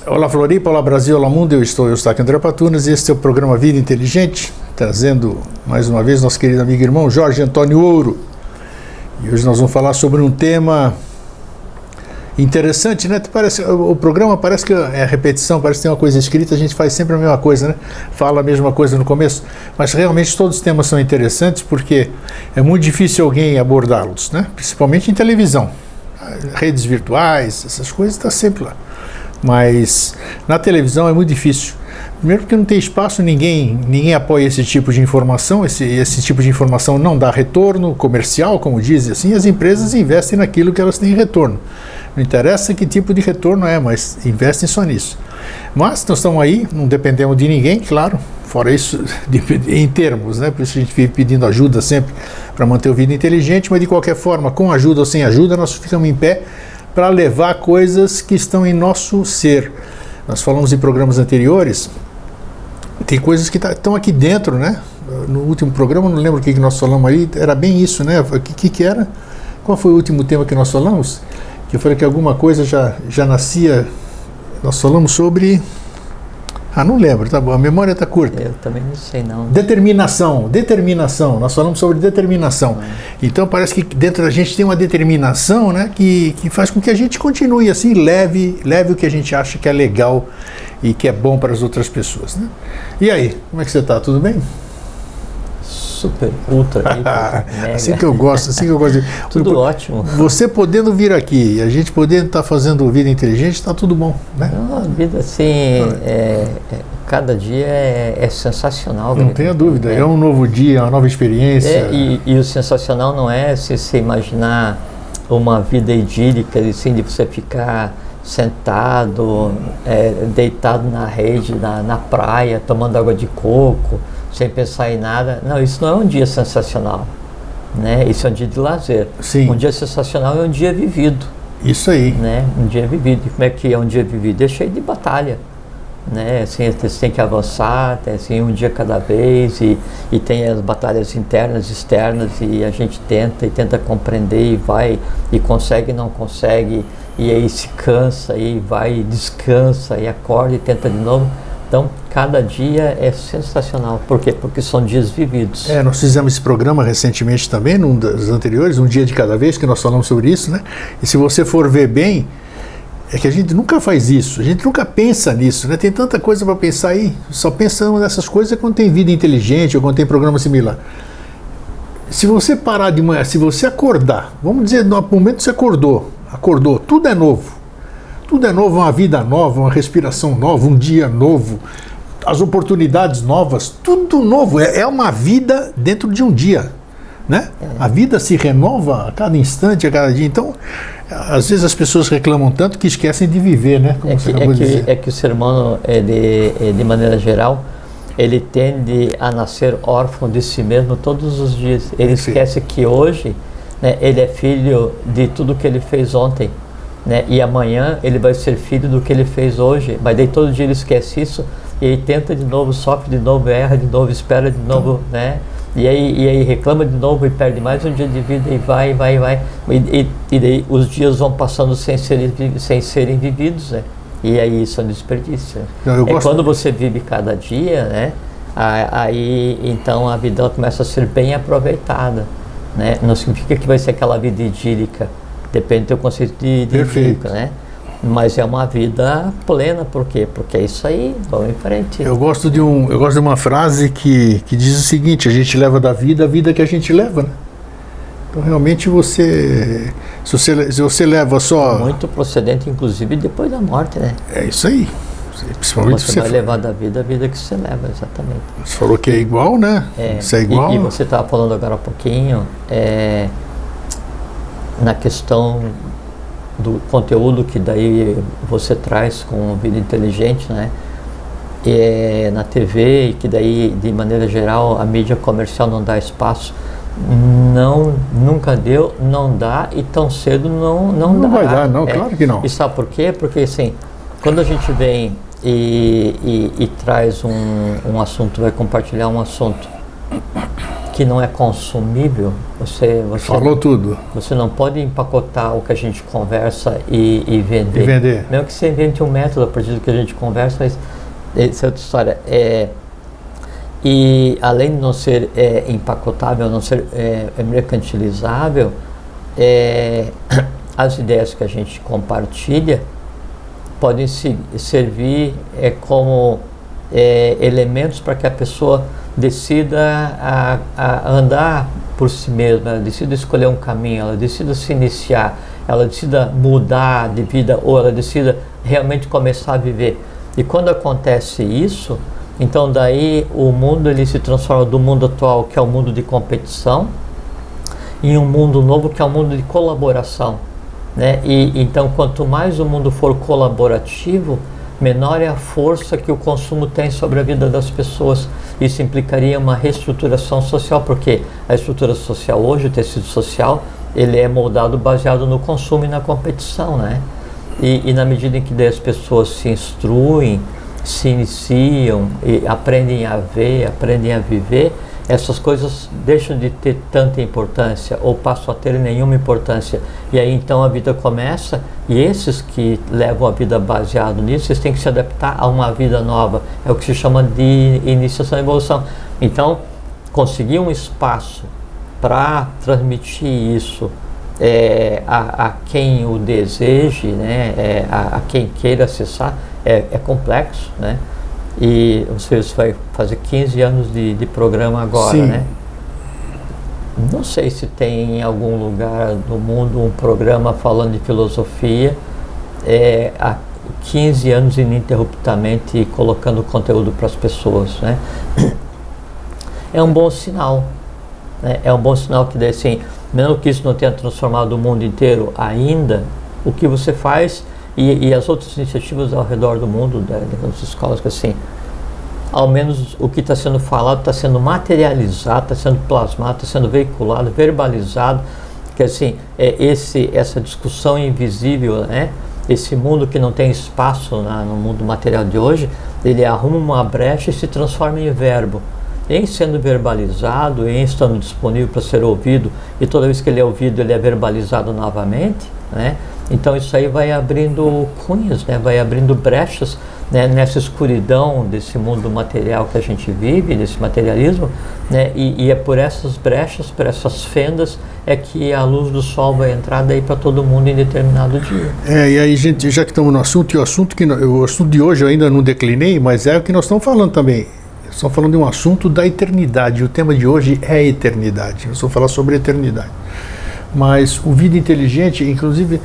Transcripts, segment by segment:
Olá Floripa, olá Brasil, olá mundo, eu estou André Patunas e este é o programa Vida Inteligente, trazendo mais uma vez nosso querido amigo e irmão Jorge Antônio Ouro. E hoje nós vamos falar sobre um tema interessante, né? O programa parece que é repetição, parece que tem uma coisa escrita, a gente faz sempre a mesma coisa, né? Fala a mesma coisa no começo, mas realmente todos os temas são interessantes porque é muito difícil alguém abordá-los, né? Principalmente em televisão, redes virtuais, essas coisas estão sempre lá. Mas na televisão é muito difícil. Primeiro porque não tem espaço, ninguém apoia esse tipo de informação, esse tipo de informação não dá retorno comercial, como dizem assim, as empresas investem naquilo que elas têm retorno. Não interessa que tipo de retorno é, mas investem só nisso. Mas nós estamos aí, não dependemos de ninguém, claro, fora isso, em termos, né? Por isso a gente vive pedindo ajuda sempre para manter o Vida Inteligente, mas de qualquer forma, com ajuda ou sem ajuda, nós ficamos em pé para levar coisas que estão em nosso ser. Nós falamos em programas anteriores, tem coisas que estão aqui dentro, né? No último programa, não lembro o que nós falamos aí, era bem isso, né? O que era? Qual foi o último tema que nós falamos? Que eu falei que alguma coisa já nascia, nós falamos sobre... não lembro, tá bom, a memória está curta. Eu também não sei não. Determinação, nós falamos sobre determinação. Então parece que dentro da gente tem uma determinação, né, que faz com que a gente continue assim, leve o que a gente acha que é legal e que é bom para as outras pessoas, né? E aí, como é que você está? Tudo bem? Super, ultra, hiper, mega. Assim que eu gosto. Tudo ótimo. Você podendo vir aqui e a gente podendo estar fazendo Vida Inteligente, está tudo bom, né? Não, a vida assim, cada dia é sensacional. Não tenha dúvida, é um novo dia, uma nova experiência. E o sensacional não é se você imaginar uma vida idílica, assim, de você ficar sentado, deitado na rede, na praia, tomando água de coco, sem pensar em nada. Não, isso não é um dia sensacional, né? Isso é um dia de lazer. Sim. Um dia sensacional é um dia vivido. Isso aí. Né? Um dia vivido. E como é que é um dia vivido? É cheio de batalha, né? Assim, você tem que avançar, tem assim, um dia cada vez, e tem as batalhas internas, externas, e a gente tenta compreender, e vai, e consegue e não consegue, e aí se cansa, e vai, e descansa, e acorda e tenta de novo. Então, cada dia é sensacional. Por quê? Porque são dias vividos. Nós fizemos esse programa recentemente também, num dos anteriores, um dia de cada vez, que nós falamos sobre isso, né? E se você for ver bem, é que a gente nunca faz isso, a gente nunca pensa nisso, né? Tem tanta coisa para pensar aí, só pensamos nessas coisas quando tem vida inteligente ou quando tem programa similar. Se você parar de manhã, se você acordar, vamos dizer, no momento que você acordou, tudo é novo. Tudo é novo, uma vida nova, uma respiração nova, um dia novo, as oportunidades novas, tudo novo. É uma vida dentro de um dia, né? A vida se renova a cada instante, a cada dia. Então, às vezes as pessoas reclamam tanto que esquecem de viver, né? Como você acabou de dizer. É que o ser humano, de maneira geral, ele tende a nascer órfão de si mesmo todos os dias. Ele esquece que hoje, né, ele é filho de tudo que ele fez ontem. Né? E amanhã ele vai ser filho do que ele fez hoje, mas daí todo dia ele esquece isso e aí tenta de novo, sofre de novo, erra de novo, espera de novo, né? E aí reclama de novo e perde mais um dia de vida e vai e daí os dias vão passando sem serem vividos, né? E aí isso é um desperdício. Quando você vive cada dia, né? Aí então a vida começa a ser bem aproveitada, né? Não significa que vai ser aquela vida idílica. Depende do teu conceito de idílica, né? Mas é uma vida plena, por quê? Porque é isso aí, vamos em frente. Eu gosto de uma frase que diz o seguinte: a gente leva da vida a vida que a gente leva, né? Então realmente se você leva só... Muito procedente, inclusive, depois da morte, né? É isso aí. Principalmente você vai levar da vida a vida que você leva, exatamente. Você falou que é igual, né? Isso é igual. E você estava falando agora há pouquinho, na questão do conteúdo que daí você traz com Vida Inteligente, né? Na TV, e que daí, de maneira geral, a mídia comercial não dá espaço. Nunca deu, não dá, e tão cedo não dá. Não vai dar, não, claro que não. E sabe por quê? Porque assim, quando a gente vem e traz um assunto, vai compartilhar um assunto, que não é consumível, você falou tudo. Você não pode empacotar o que a gente conversa e vender. E vender. Mesmo que você invente um método a partir do que a gente conversa, mas essa é outra história. E além de não ser empacotável, não ser mercantilizável, as ideias que a gente compartilha podem servir como elementos para que a pessoa decida a andar por si mesma, ela decida escolher um caminho, ela decida se iniciar, ela decida mudar de vida ou ela decida realmente começar a viver. E quando acontece isso, então daí o mundo ele se transforma do mundo atual, que é o mundo de competição, em um mundo novo que é o mundo de colaboração, né? E então quanto mais o mundo for colaborativo, menor é a força que o consumo tem sobre a vida das pessoas. Isso implicaria uma reestruturação social, porque a estrutura social hoje, o tecido social, ele é moldado baseado no consumo e na competição, né? E na medida em que as pessoas se instruem, se iniciam, e aprendem a ver, aprendem a viver, essas coisas deixam de ter tanta importância ou passam a ter nenhuma importância. E aí então a vida começa, e esses que levam a vida baseado nisso, eles têm que se adaptar a uma vida nova. É o que se chama de iniciação e evolução. Então, conseguir um espaço para transmitir isso a quem o deseje, né, a quem queira acessar, é complexo, né? E você vai fazer 15 anos de programa agora, sim, né? Não sei se tem em algum lugar do mundo um programa falando de filosofia há 15 anos ininterruptamente colocando conteúdo para as pessoas, né? É um bom sinal, né? É um bom sinal que, assim, mesmo que isso não tenha transformado o mundo inteiro ainda, o que você faz e as outras iniciativas ao redor do mundo, das escolas, que assim, ao menos o que está sendo falado está sendo materializado, está sendo plasmado, está sendo veiculado, verbalizado, que assim, essa discussão invisível, né? Esse mundo que não tem espaço no mundo material de hoje, ele arruma uma brecha e se transforma em verbo, em sendo verbalizado, em estando disponível para ser ouvido, e toda vez que ele é ouvido, ele é verbalizado novamente, né? Então isso aí vai abrindo cunhas, né? Vai abrindo brechas, né? Nessa escuridão desse mundo material que a gente vive, desse materialismo, né? E é por essas brechas, por essas fendas, é que a luz do sol vai entrar daí para todo mundo em determinado dia. E aí, gente, já que estamos no assunto, e o assunto de hoje eu ainda não declinei, mas é o que nós estamos falando também. Estamos falando de um assunto da eternidade. O tema de hoje é a eternidade. Nós vamos falar sobre a eternidade. Mas o Vida Inteligente, inclusive,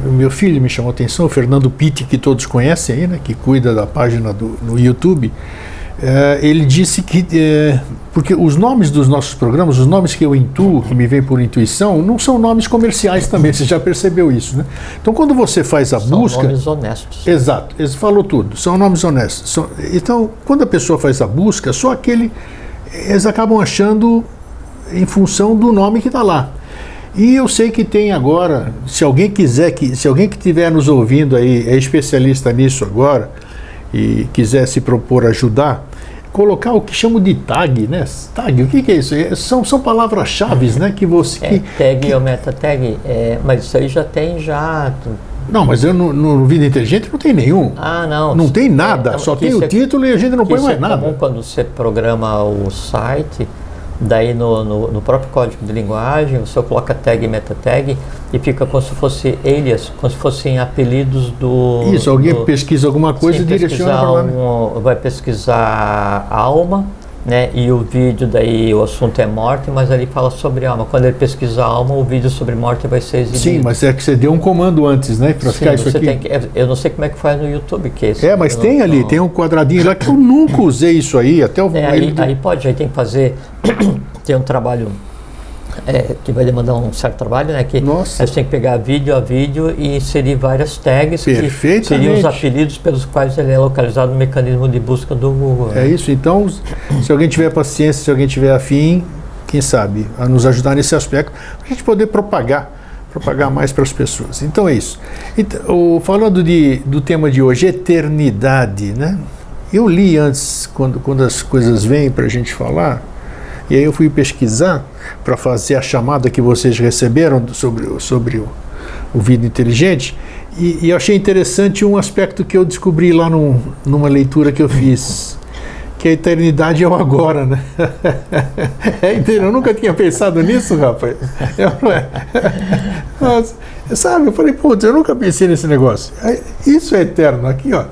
o meu filho me chamou a atenção, o Fernando Pitti, que todos conhecem aí, né, que cuida da página no YouTube, ele disse que, porque os nomes dos nossos programas, os nomes que eu intuo, que me vêm por intuição, não são nomes comerciais também, você já percebeu isso, né? Então quando você faz a busca... São nomes honestos. Exato, ele falou tudo, são nomes honestos. Então, quando a pessoa faz a busca, só eles acabam achando em função do nome que está lá. E eu sei que tem agora, se alguém que estiver nos ouvindo aí, é especialista nisso agora, e quiser se propor ajudar, colocar o que chamo de tag, né? Tag, o que é isso? São palavras-chave, né? Que você... tag ou meta-tag, mas isso aí já tem já... Não, mas no Vida Inteligente não tem nenhum. Ah, não. Não tem nada, só tem o título e a gente não põe mais nada. Comum quando você programa o site, daí no próprio código de linguagem, você coloca tag e meta-tag e fica como se fosse alias, como se fossem apelidos do... Isso, alguém pesquisa alguma coisa e direciona para lá. Vai pesquisar alma, né? E o vídeo, daí o assunto é morte, mas ali fala sobre alma. Quando ele pesquisa alma, o vídeo sobre morte vai ser exibido. Sim, mas é que você deu um comando antes, né? Para ficar isso aqui. Eu não sei como é que faz no YouTube, que mas tem ali, tem um quadradinho lá que eu nunca usei isso aí, até o... aí tem que fazer... tem um trabalho que vai demandar um certo trabalho, né? Que você tem que pegar vídeo a vídeo e inserir várias tags que seriam os apelidos pelos quais ele é localizado no mecanismo de busca do Google. É isso, então, se alguém tiver paciência, se alguém tiver afim, quem sabe, a nos ajudar nesse aspecto, para a gente poder propagar mais para as pessoas. Então é isso. Então, falando do tema de hoje, eternidade, né? Eu li antes, quando as coisas vêm para a gente falar, E aí eu fui pesquisar para fazer a chamada que vocês receberam sobre o Vida Inteligente, e eu achei interessante um aspecto que eu descobri lá numa leitura que eu fiz, que a eternidade é o agora, né? Eu nunca tinha pensado nisso, rapaz. Mas, sabe, eu falei, putz, eu nunca pensei nesse negócio. Isso é eterno, aqui, ó.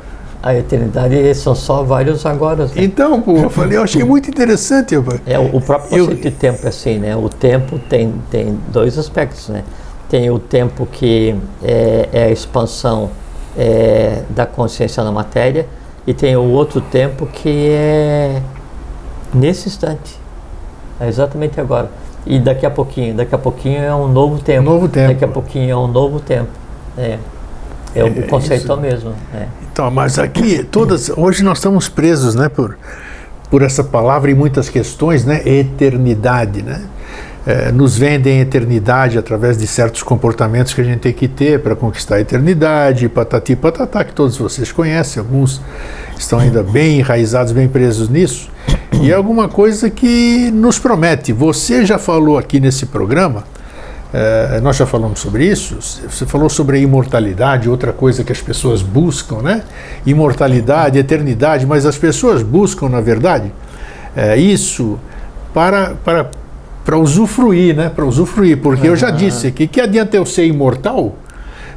A eternidade são só vários agora. Né? Então, pô, eu achei muito interessante. O próprio conceito de tempo é assim, né? O tempo tem dois aspectos, né? Tem o tempo que é a expansão da consciência na matéria, e tem o outro tempo que é nesse instante, é exatamente agora. E daqui a pouquinho é um novo tempo. Daqui a pouquinho é um novo tempo. O conceito é o mesmo. Então, mas aqui, hoje nós estamos presos, né, por essa palavra e muitas questões, né, eternidade, né? Nos vendem eternidade através de certos comportamentos que a gente tem que ter para conquistar a eternidade, patati patatá, que todos vocês conhecem, alguns estão ainda bem enraizados, bem presos nisso, e é alguma coisa que nos promete. Você já falou aqui nesse programa, nós já falamos sobre isso, você falou sobre a imortalidade, outra coisa que as pessoas buscam, né? Imortalidade, eternidade, mas as pessoas buscam, na verdade, isso para usufruir, né? Para usufruir, porque eu já disse aqui, que adianta eu ser imortal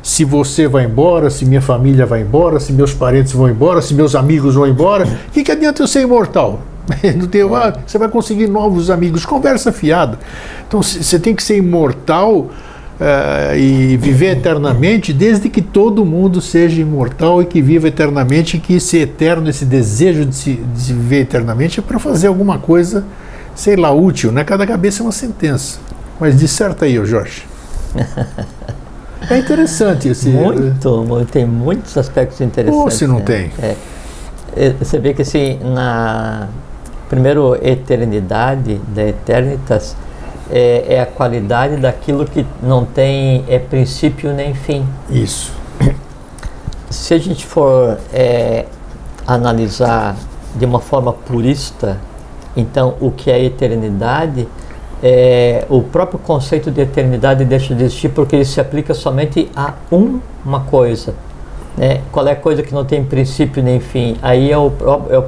se você vai embora, se minha família vai embora, se meus parentes vão embora, se meus amigos vão embora? Que adianta eu ser imortal? Você vai conseguir novos amigos, conversa fiada. Então você tem que ser imortal e viver eternamente, desde que todo mundo seja imortal e que viva eternamente, e que esse eterno, esse desejo de se viver eternamente é para fazer alguma coisa, sei lá, útil, né? Cada cabeça é uma sentença. Mas disserta aí, Jorge. É interessante esse... Tem muitos aspectos interessantes. Ou se não tem? Você vê que assim, primeiro, eternidade, da eternitas, é a qualidade daquilo que não tem princípio nem fim. Isso. Se a gente for analisar de uma forma purista, então o que é eternidade, o próprio conceito de eternidade deixa de existir, porque ele se aplica somente a uma coisa. Né? Qual é a coisa que não tem princípio nem fim? Aí é o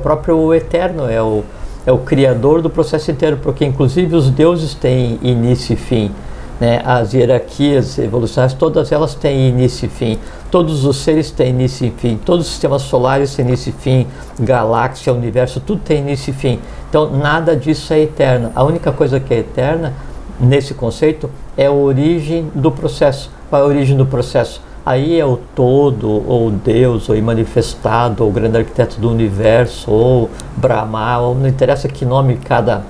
próprio eterno, é o criador do processo inteiro, porque inclusive os deuses têm início e fim, né? As hierarquias evolucionárias, todas elas têm início e fim, todos os seres têm início e fim, todos os sistemas solares têm início e fim, galáxia, universo, tudo tem início e fim. Então nada disso é eterno. A única coisa que é eterna nesse conceito é a origem do processo. Qual é a origem do processo? Aí é o todo, ou Deus, ou manifestado, ou o grande arquiteto do universo, ou Brahma, ou não interessa que nome cada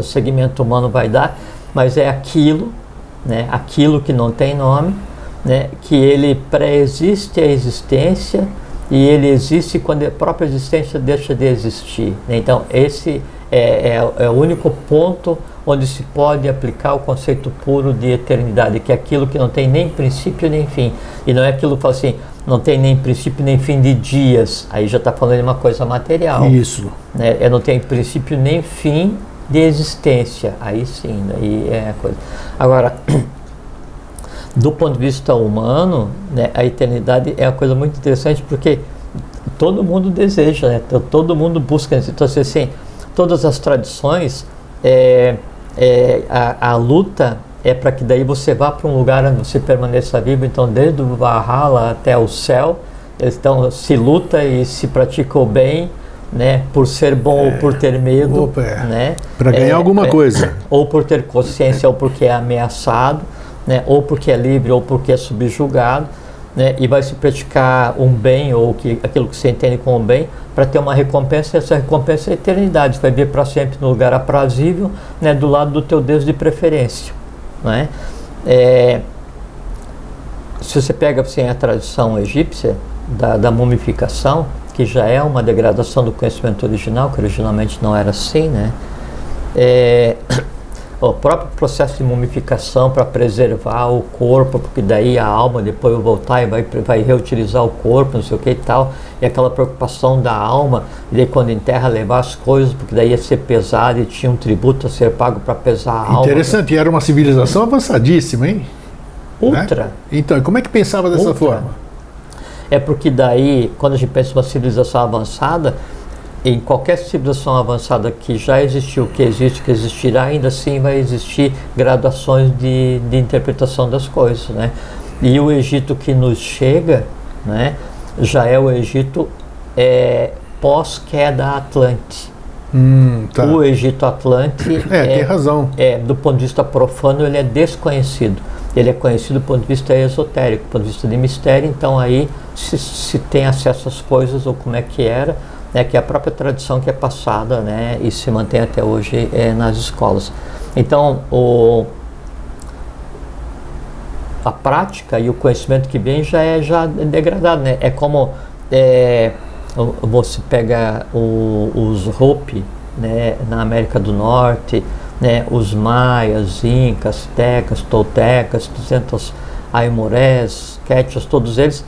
segmento humano vai dar, mas é aquilo, né, aquilo que não tem nome, né, que ele pré-existe a existência, e ele existe quando a própria existência deixa de existir. Então esse é o único ponto onde se pode aplicar o conceito puro de eternidade, que é aquilo que não tem nem princípio nem fim. E não é aquilo que fala assim, não tem nem princípio nem fim de dias, aí já está falando de uma coisa material. Isso. Né? Não tem princípio nem fim de existência, aí sim, aí é a coisa. Agora, do ponto de vista humano, né, a eternidade é uma coisa muito interessante, porque todo mundo deseja, né? Todo mundo busca. Então, assim, todas as tradições, a luta é para que daí você vá para um lugar onde você permaneça vivo. Então, desde o Valhalla até o céu, então se luta e se pratica o bem, né, por ser bom ou por ter medo, né, para ganhar alguma coisa, ou por ter consciência, ou porque é ameaçado, né, ou porque é livre, ou porque é subjugado, né, e vai se praticar um bem, ou aquilo que você entende como bem, para ter uma recompensa. Essa recompensa é a eternidade, vai vir para sempre no lugar aprazível, né, do lado do teu Deus de preferência, né? Se você pega assim, a tradição egípcia da mumificação, que já é uma degradação do conhecimento original, que originalmente não era assim, né? o próprio processo de mumificação para preservar o corpo, porque daí a alma depois vai voltar e vai reutilizar o corpo, não sei o que e tal, e aquela preocupação da alma, e daí quando enterra levar as coisas, porque daí ia ser pesado e tinha um tributo a ser pago para pesar a alma. Interessante, e era uma civilização avançadíssima, hein? Ultra. Né? Então, e como é que pensava dessa Ultra. forma? É porque daí, quando a gente pensa em uma civilização avançada, em qualquer civilização avançada que já existiu, que existe, que existirá, ainda assim vai existir graduações de interpretação das coisas, né? E o Egito que nos chega, né, já é o Egito pós-queda Atlante. Tá. O Egito Atlante tem razão. Do ponto de vista profano, ele é desconhecido. Ele é conhecido do ponto de vista esotérico, do ponto de vista de mistério. Então aí se tem acesso às coisas, ou como é que era, né, que é a própria tradição que é passada, né, e se mantém até hoje nas escolas. Então a prática e o conhecimento que vem já é degradado, né? É como você pega os Hopi, né, na América do Norte, né, os maias, incas, tecas, toltecas, 200 aimorés, quechas, todos eles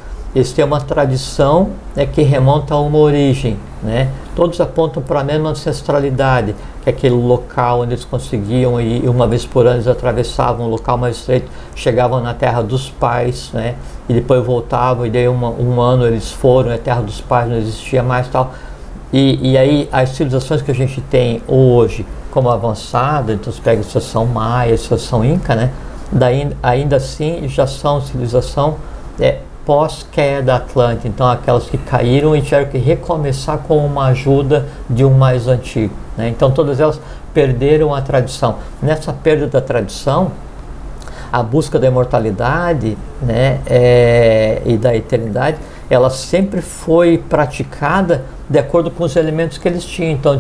têm uma tradição, né, que remonta a uma origem, né? Todos apontam para a mesma ancestralidade, que é aquele local onde eles conseguiam ir, uma vez por ano eles atravessavam um local mais estreito, chegavam na terra dos pais, né? E depois voltavam, e daí um ano eles foram, a terra dos pais não existia mais, tal. E aí as civilizações que a gente tem hoje como avançada, então você pega a civilização maia, a civilização inca, né? Daí, ainda assim já são civilização pós-queda Atlante, então aquelas que caíram e tiveram que recomeçar com uma ajuda de um mais antigo, né? Então todas elas perderam a tradição. Nessa perda da tradição, a busca da imortalidade, né, e da eternidade, ela sempre foi praticada de acordo com os elementos que eles tinham. Então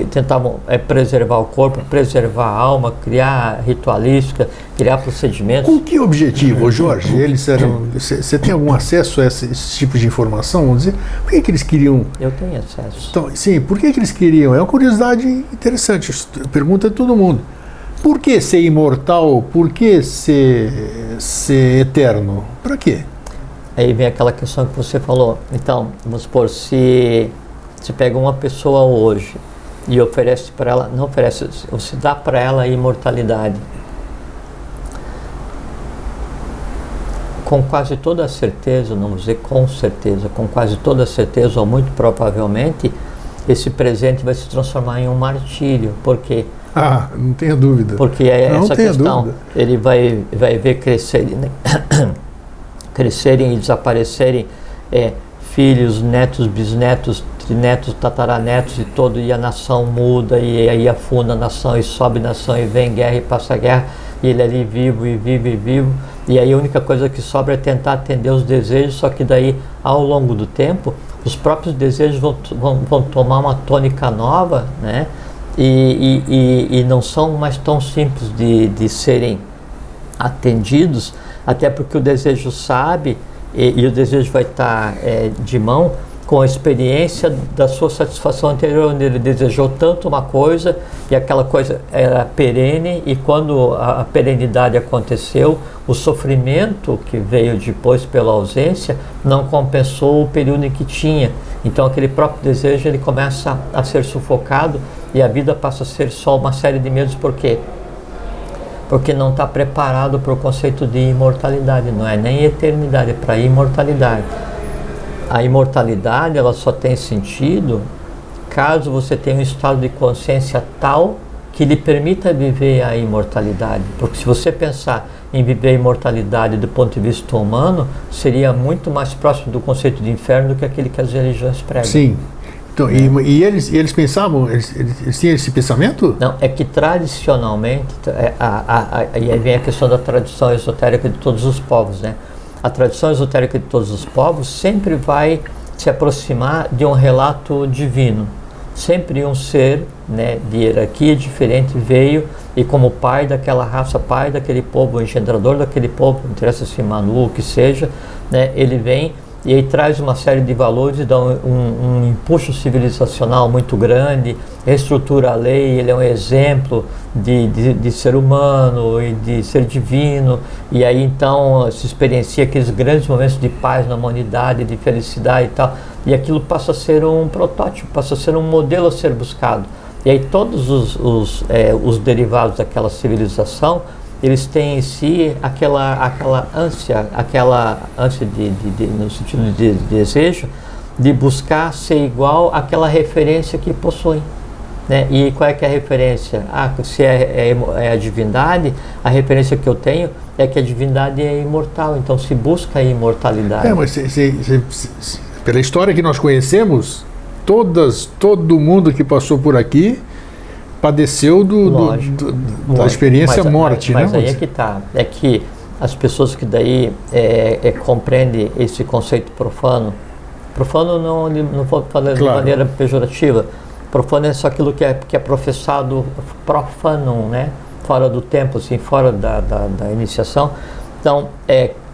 tentavam preservar o corpo, preservar a alma, criar ritualística, criar procedimentos. Com que objetivo, Jorge? Eles eram. Você tem algum acesso a esse tipo de informação? Vamos dizer, por que eles queriam? Eu tenho acesso. Então, sim, por que eles queriam? É uma curiosidade interessante. Pergunta de todo mundo. Por que ser imortal? Por que ser eterno? Para quê? Aí vem aquela questão que você falou. Então, vamos supor, se pega uma pessoa hoje e oferece para ela, não oferece, você dá para ela a imortalidade. Com quase toda a certeza, não vou dizer com certeza, com quase toda a certeza, ou muito provavelmente, esse presente vai se transformar em um martírio. Por quê? Não tenha dúvida. Porque essa questão, dúvida. Ele vai ver crescerem, né? Crescerem e desaparecerem filhos, netos, bisnetos, trinetos, tataranetos e a nação muda, e aí afunda a nação e sobe a nação e vem guerra e passa a guerra, e ele ali vivo e vive e vivo, e aí a única coisa que sobra é tentar atender os desejos, só que daí ao longo do tempo os próprios desejos vão tomar uma tônica nova, né? E não são mais tão simples de serem atendidos, até porque o desejo sabe, e o desejo vai estar de mão com a experiência da sua satisfação anterior, onde ele desejou tanto uma coisa e aquela coisa era perene, e quando a perenidade aconteceu, o sofrimento que veio depois pela ausência não compensou o período em que tinha. Então aquele próprio desejo ele começa a ser sufocado e a vida passa a ser só uma série de medos. Por quê? Porque não está preparado para o conceito de imortalidade, não é nem eternidade, é para imortalidade. A imortalidade ela só tem sentido caso você tenha um estado de consciência tal que lhe permita viver a imortalidade. Porque se você pensar em viver a imortalidade do ponto de vista humano, seria muito mais próximo do conceito de inferno do que aquele que as religiões pregam. Sim. Então, e eles pensavam, eles tinham esse pensamento? Não, é que tradicionalmente, e aí vem a questão da tradição esotérica de todos os povos, né? A tradição esotérica de todos os povos sempre vai se aproximar de um relato divino. Sempre um ser, né, de hierarquia diferente veio e como pai daquela raça, pai daquele povo, engendrador daquele povo, não interessa se Manu, o que seja, né, ele vem e aí traz uma série de valores e dá um impulso civilizacional muito grande, reestrutura a lei, ele é um exemplo de ser humano e de ser divino, e aí então se experiencia aqueles grandes momentos de paz na humanidade, de felicidade e tal, e aquilo passa a ser um protótipo, passa a ser um modelo a ser buscado. E aí todos os derivados daquela civilização, eles têm em si aquela ânsia no sentido de desejo, de buscar ser igual àquela referência que possuem. Né? E qual é que é a referência? Se é a divindade, a referência que eu tenho é que a divindade é imortal, então se busca a imortalidade. Mas pela história que nós conhecemos, todo mundo que passou por aqui padeceu da experiência morte. Mas aí é que está. É que as pessoas que daí compreendem esse conceito profano não vou falar de maneira pejorativa, profano é só aquilo que é professado profanum, né? Fora do tempo, assim, fora da iniciação. Então,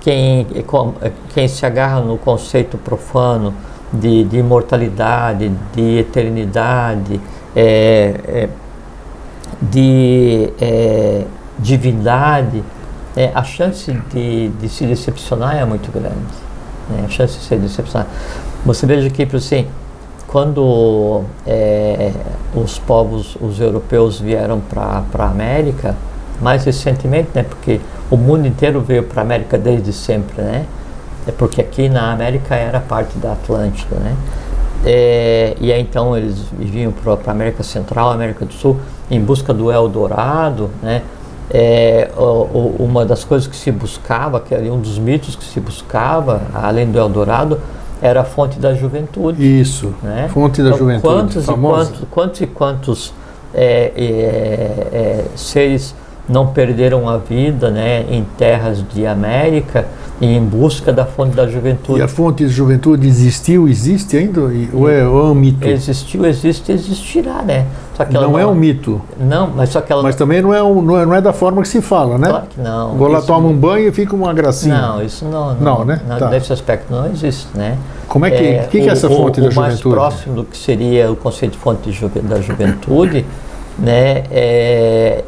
quem se agarra no conceito profano de imortalidade, de eternidade, de divindade, a chance de se decepcionar é muito grande. A chance de se decepcionar. Você veja que, assim, quando os povos, os europeus vieram para a América, mais recentemente, né, porque o mundo inteiro veio para a América desde sempre, né? Porque aqui na América era parte da Atlântida, né? E aí então eles vinham para a América Central, América do Sul, em busca do Eldorado, né? Uma das coisas que se buscava, que era um dos mitos que se buscava, além do Eldorado, era a fonte da juventude. Isso, né? Fonte da juventude, famosa. Quantos e quantos seres não perderam a vida, né, em terras de América em busca da fonte da juventude. E a fonte da juventude existe ainda? Ou é um mito? Existiu, existe, existirá, né? Só que ela não é um mito. Não, mas só que ela... Mas também não é da forma que se fala, né? Claro que não. Vou lá, tomo um banho e fica uma gracinha. Não, isso não. Não, né? Não, nesse aspecto não existe, né? Como é que é essa fonte da juventude? O mais próximo do que seria o conceito de fonte da juventude, né,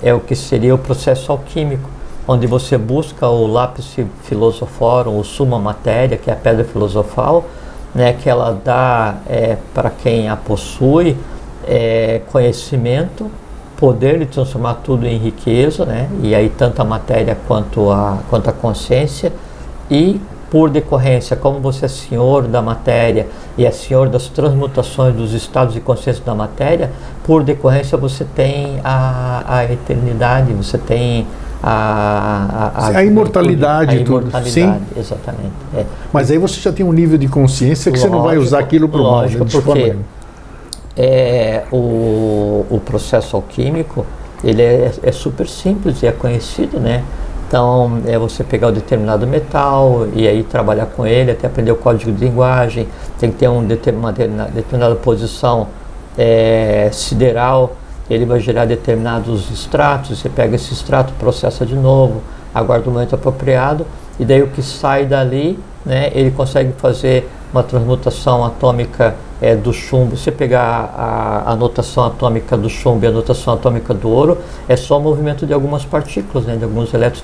é o que seria o processo alquímico, onde você busca o lápis filosoforum, o summa matéria, que é a pedra filosofal, né, que ela dá para quem a possui conhecimento, poder de transformar tudo em riqueza, né, e aí tanto a matéria quanto a consciência, e por decorrência, como você é senhor da matéria e é senhor das transmutações dos estados de consciência da matéria, por decorrência você tem a eternidade, você tem a imortalidade. Sim. Exatamente. Mas aí você já tem um nível de consciência que você não vai usar aquilo para o mal. Porque o processo alquímico, ele é super simples e é conhecido, né? Então, você pegar um determinado metal e aí trabalhar com ele, até aprender o código de linguagem, tem que ter uma determinada posição sideral, ele vai gerar determinados extratos, você pega esse extrato, processa de novo, aguarda o momento apropriado, e daí o que sai dali, né, ele consegue fazer uma transmutação atômica do chumbo. Se pegar a notação atômica do chumbo e a notação atômica do ouro, é só o movimento de algumas partículas, né, de alguns elétrons,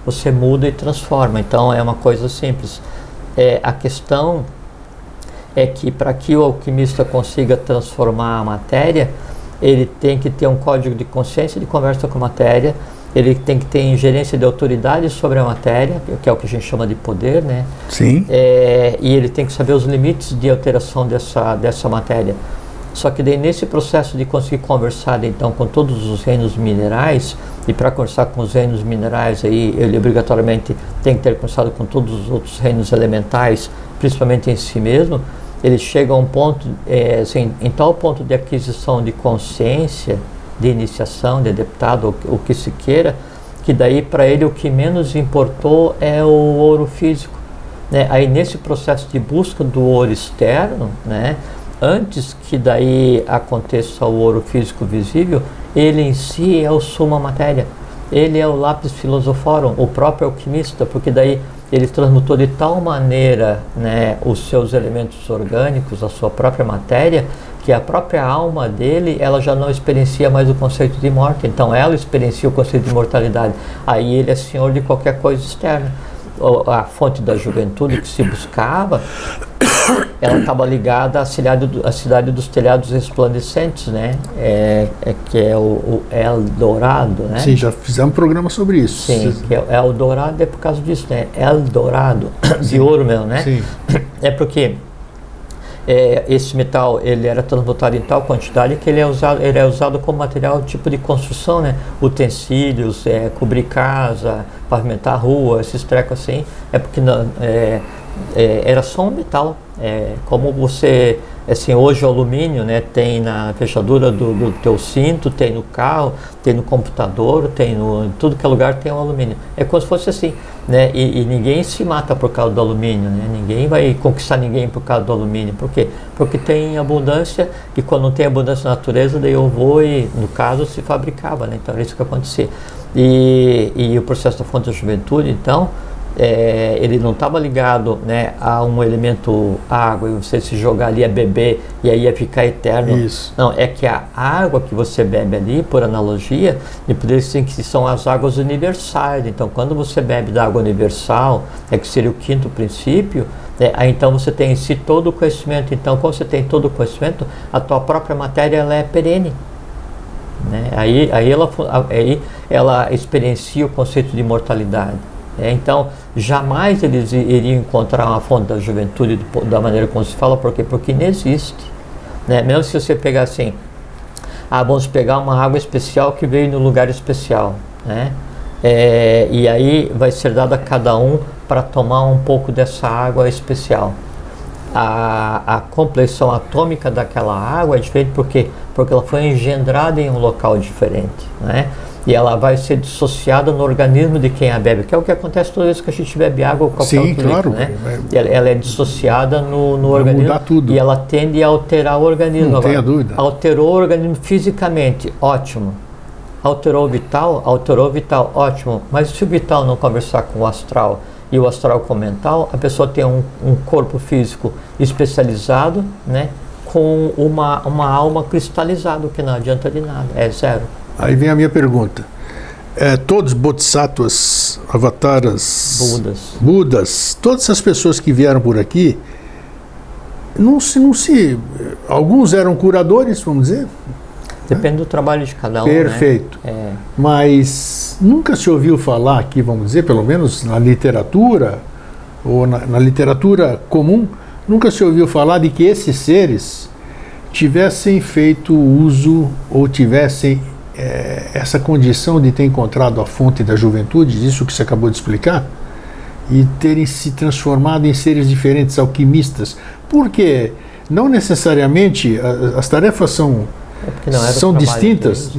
você muda e transforma. Então é uma coisa simples. A questão é que para que o alquimista consiga transformar a matéria, ele tem que ter um código de consciência de conversa com a matéria, ele tem que ter ingerência de autoridade sobre a matéria, que é o que a gente chama de poder, né? Sim. E ele tem que saber os limites de alteração dessa matéria. Só que daí nesse processo de conseguir conversar então com todos os reinos minerais, e para conversar com os reinos minerais aí ele obrigatoriamente tem que ter conversado com todos os outros reinos elementais, principalmente em si mesmo, ele chega a um ponto, assim, em tal ponto de aquisição de consciência, de iniciação, de adeptado, o que se queira, que daí para ele o que menos importou é o ouro físico, né? Aí nesse processo de busca do ouro externo, né, antes que daí aconteça o ouro físico visível, ele em si é o summa matéria, ele é o lápis filosoforum, o próprio alquimista, porque daí ele transmutou de tal maneira, né, os seus elementos orgânicos, a sua própria matéria, que a própria alma dele, ela já não experiencia mais o conceito de morte. Então ela experiencia o conceito de imortalidade. Aí ele é senhor de qualquer coisa externa. A fonte da juventude que se buscava, ela estava ligada à cidade dos telhados resplandecentes, né? Que é o Eldorado, né? Sim, já fizemos um programa sobre isso. Sim, que é Eldorado é por causa disso, né? Eldorado, de ouro mesmo, né? Sim. É porque esse metal, ele era transmutado em tal quantidade que ele é usado como material tipo de construção, né? Utensílios, cobrir casa, pavimentar rua, esses trecos assim. É porque era só um metal. Como você, assim, hoje o alumínio, né? Tem na fechadura do teu cinto, tem no carro, tem no computador, em tudo que é lugar tem um alumínio. É como se fosse assim, né? E ninguém se mata por causa do alumínio, né? Ninguém vai conquistar ninguém por causa do alumínio. Por quê? Porque tem abundância, e quando não tem abundância na natureza, daí eu vou e, no caso, se fabricava, né? Então era isso que acontecia. E o processo da fonte da juventude, então, ele não estava ligado, né, a um elemento água, e você se jogar ali a beber e aí ia ficar eterno. Isso. Não, é que a água que você bebe ali, por analogia, que são as águas universais. Então quando você bebe da água universal, que seria o quinto princípio, aí então você tem em si todo o conhecimento. Então quando você tem todo o conhecimento, a tua própria matéria, ela é perene, né? Aí ela experiencia o conceito de imortalidade. Então, jamais eles iriam encontrar uma fonte da juventude da maneira como se fala. Por quê? Porque não existe, né? Mesmo se você pegar assim, vamos pegar uma água especial que veio no lugar especial, né? E aí vai ser dada a cada um para tomar um pouco dessa água especial. A complexão atômica daquela água é diferente. Por quê? Porque ela foi engendrada em um local diferente, né? E ela vai ser dissociada no organismo de quem a bebe, que é o que acontece toda vez que a gente bebe água ou qualquer outro claro, líquido, né? Ela é dissociada no organismo, mudar tudo. E ela tende a alterar o organismo. Não tenha dúvida. Alterou o organismo fisicamente, ótimo. Alterou o vital, ótimo. Mas se o vital não conversar com o astral e o astral com o mental, a pessoa tem um corpo físico especializado, né, com uma alma cristalizada, que não adianta de nada, é zero. Aí vem a minha pergunta. Todos bodhisattvas, avataras, Budas, todas essas pessoas que vieram por aqui, alguns eram curadores, vamos dizer? Depende do trabalho de cada um. Perfeito. Né? Mas nunca se ouviu falar aqui, vamos dizer, pelo menos na literatura, ou na literatura comum, nunca se ouviu falar de que esses seres tivessem feito uso ou tivessem essa condição de ter encontrado a fonte da juventude, isso que você acabou de explicar, e terem se transformado em seres diferentes, alquimistas. Porque não necessariamente as tarefas são distintas.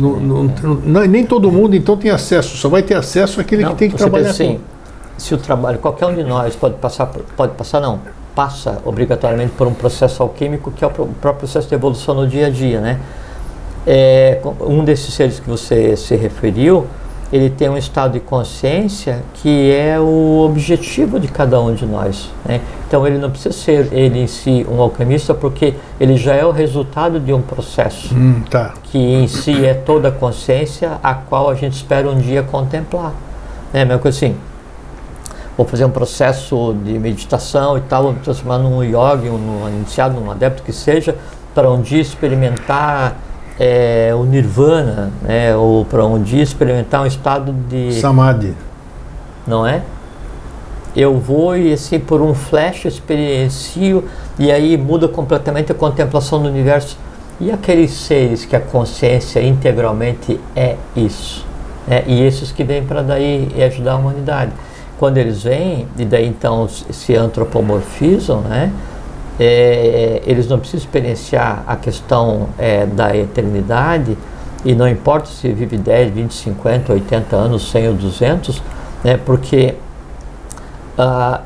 Nem todo mundo então tem acesso, só vai ter acesso àquele que tem que trabalhar assim, se o trabalho, qualquer um de nós passa obrigatoriamente por um processo alquímico, que é o próprio processo de evolução no dia a dia, né? Um desses seres que você se referiu, ele tem um estado de consciência que é o objetivo de cada um de nós, né? Então ele não precisa ser ele em si um alquimista, porque ele já é o resultado de um processo que em si é toda a consciência a qual a gente espera um dia contemplar, né? Mesmo que assim, vou fazer um processo de meditação e tal, vou me transformar num yogi, num iniciado, num adepto que seja, para um dia experimentar o nirvana, né? Ou para um dia experimentar um estado de samadhi, não é? Eu vou e assim por um flash experiencio, e aí muda completamente a contemplação do universo. E aqueles seres que a consciência integralmente é isso, né? E esses que vêm para daí ajudar a humanidade, quando eles vêm e daí então se antropomorfizam, né? Eles não precisam experienciar a questão da eternidade, e não importa se vive 10, 20, 50, 80 anos, 100 ou 200, né, porque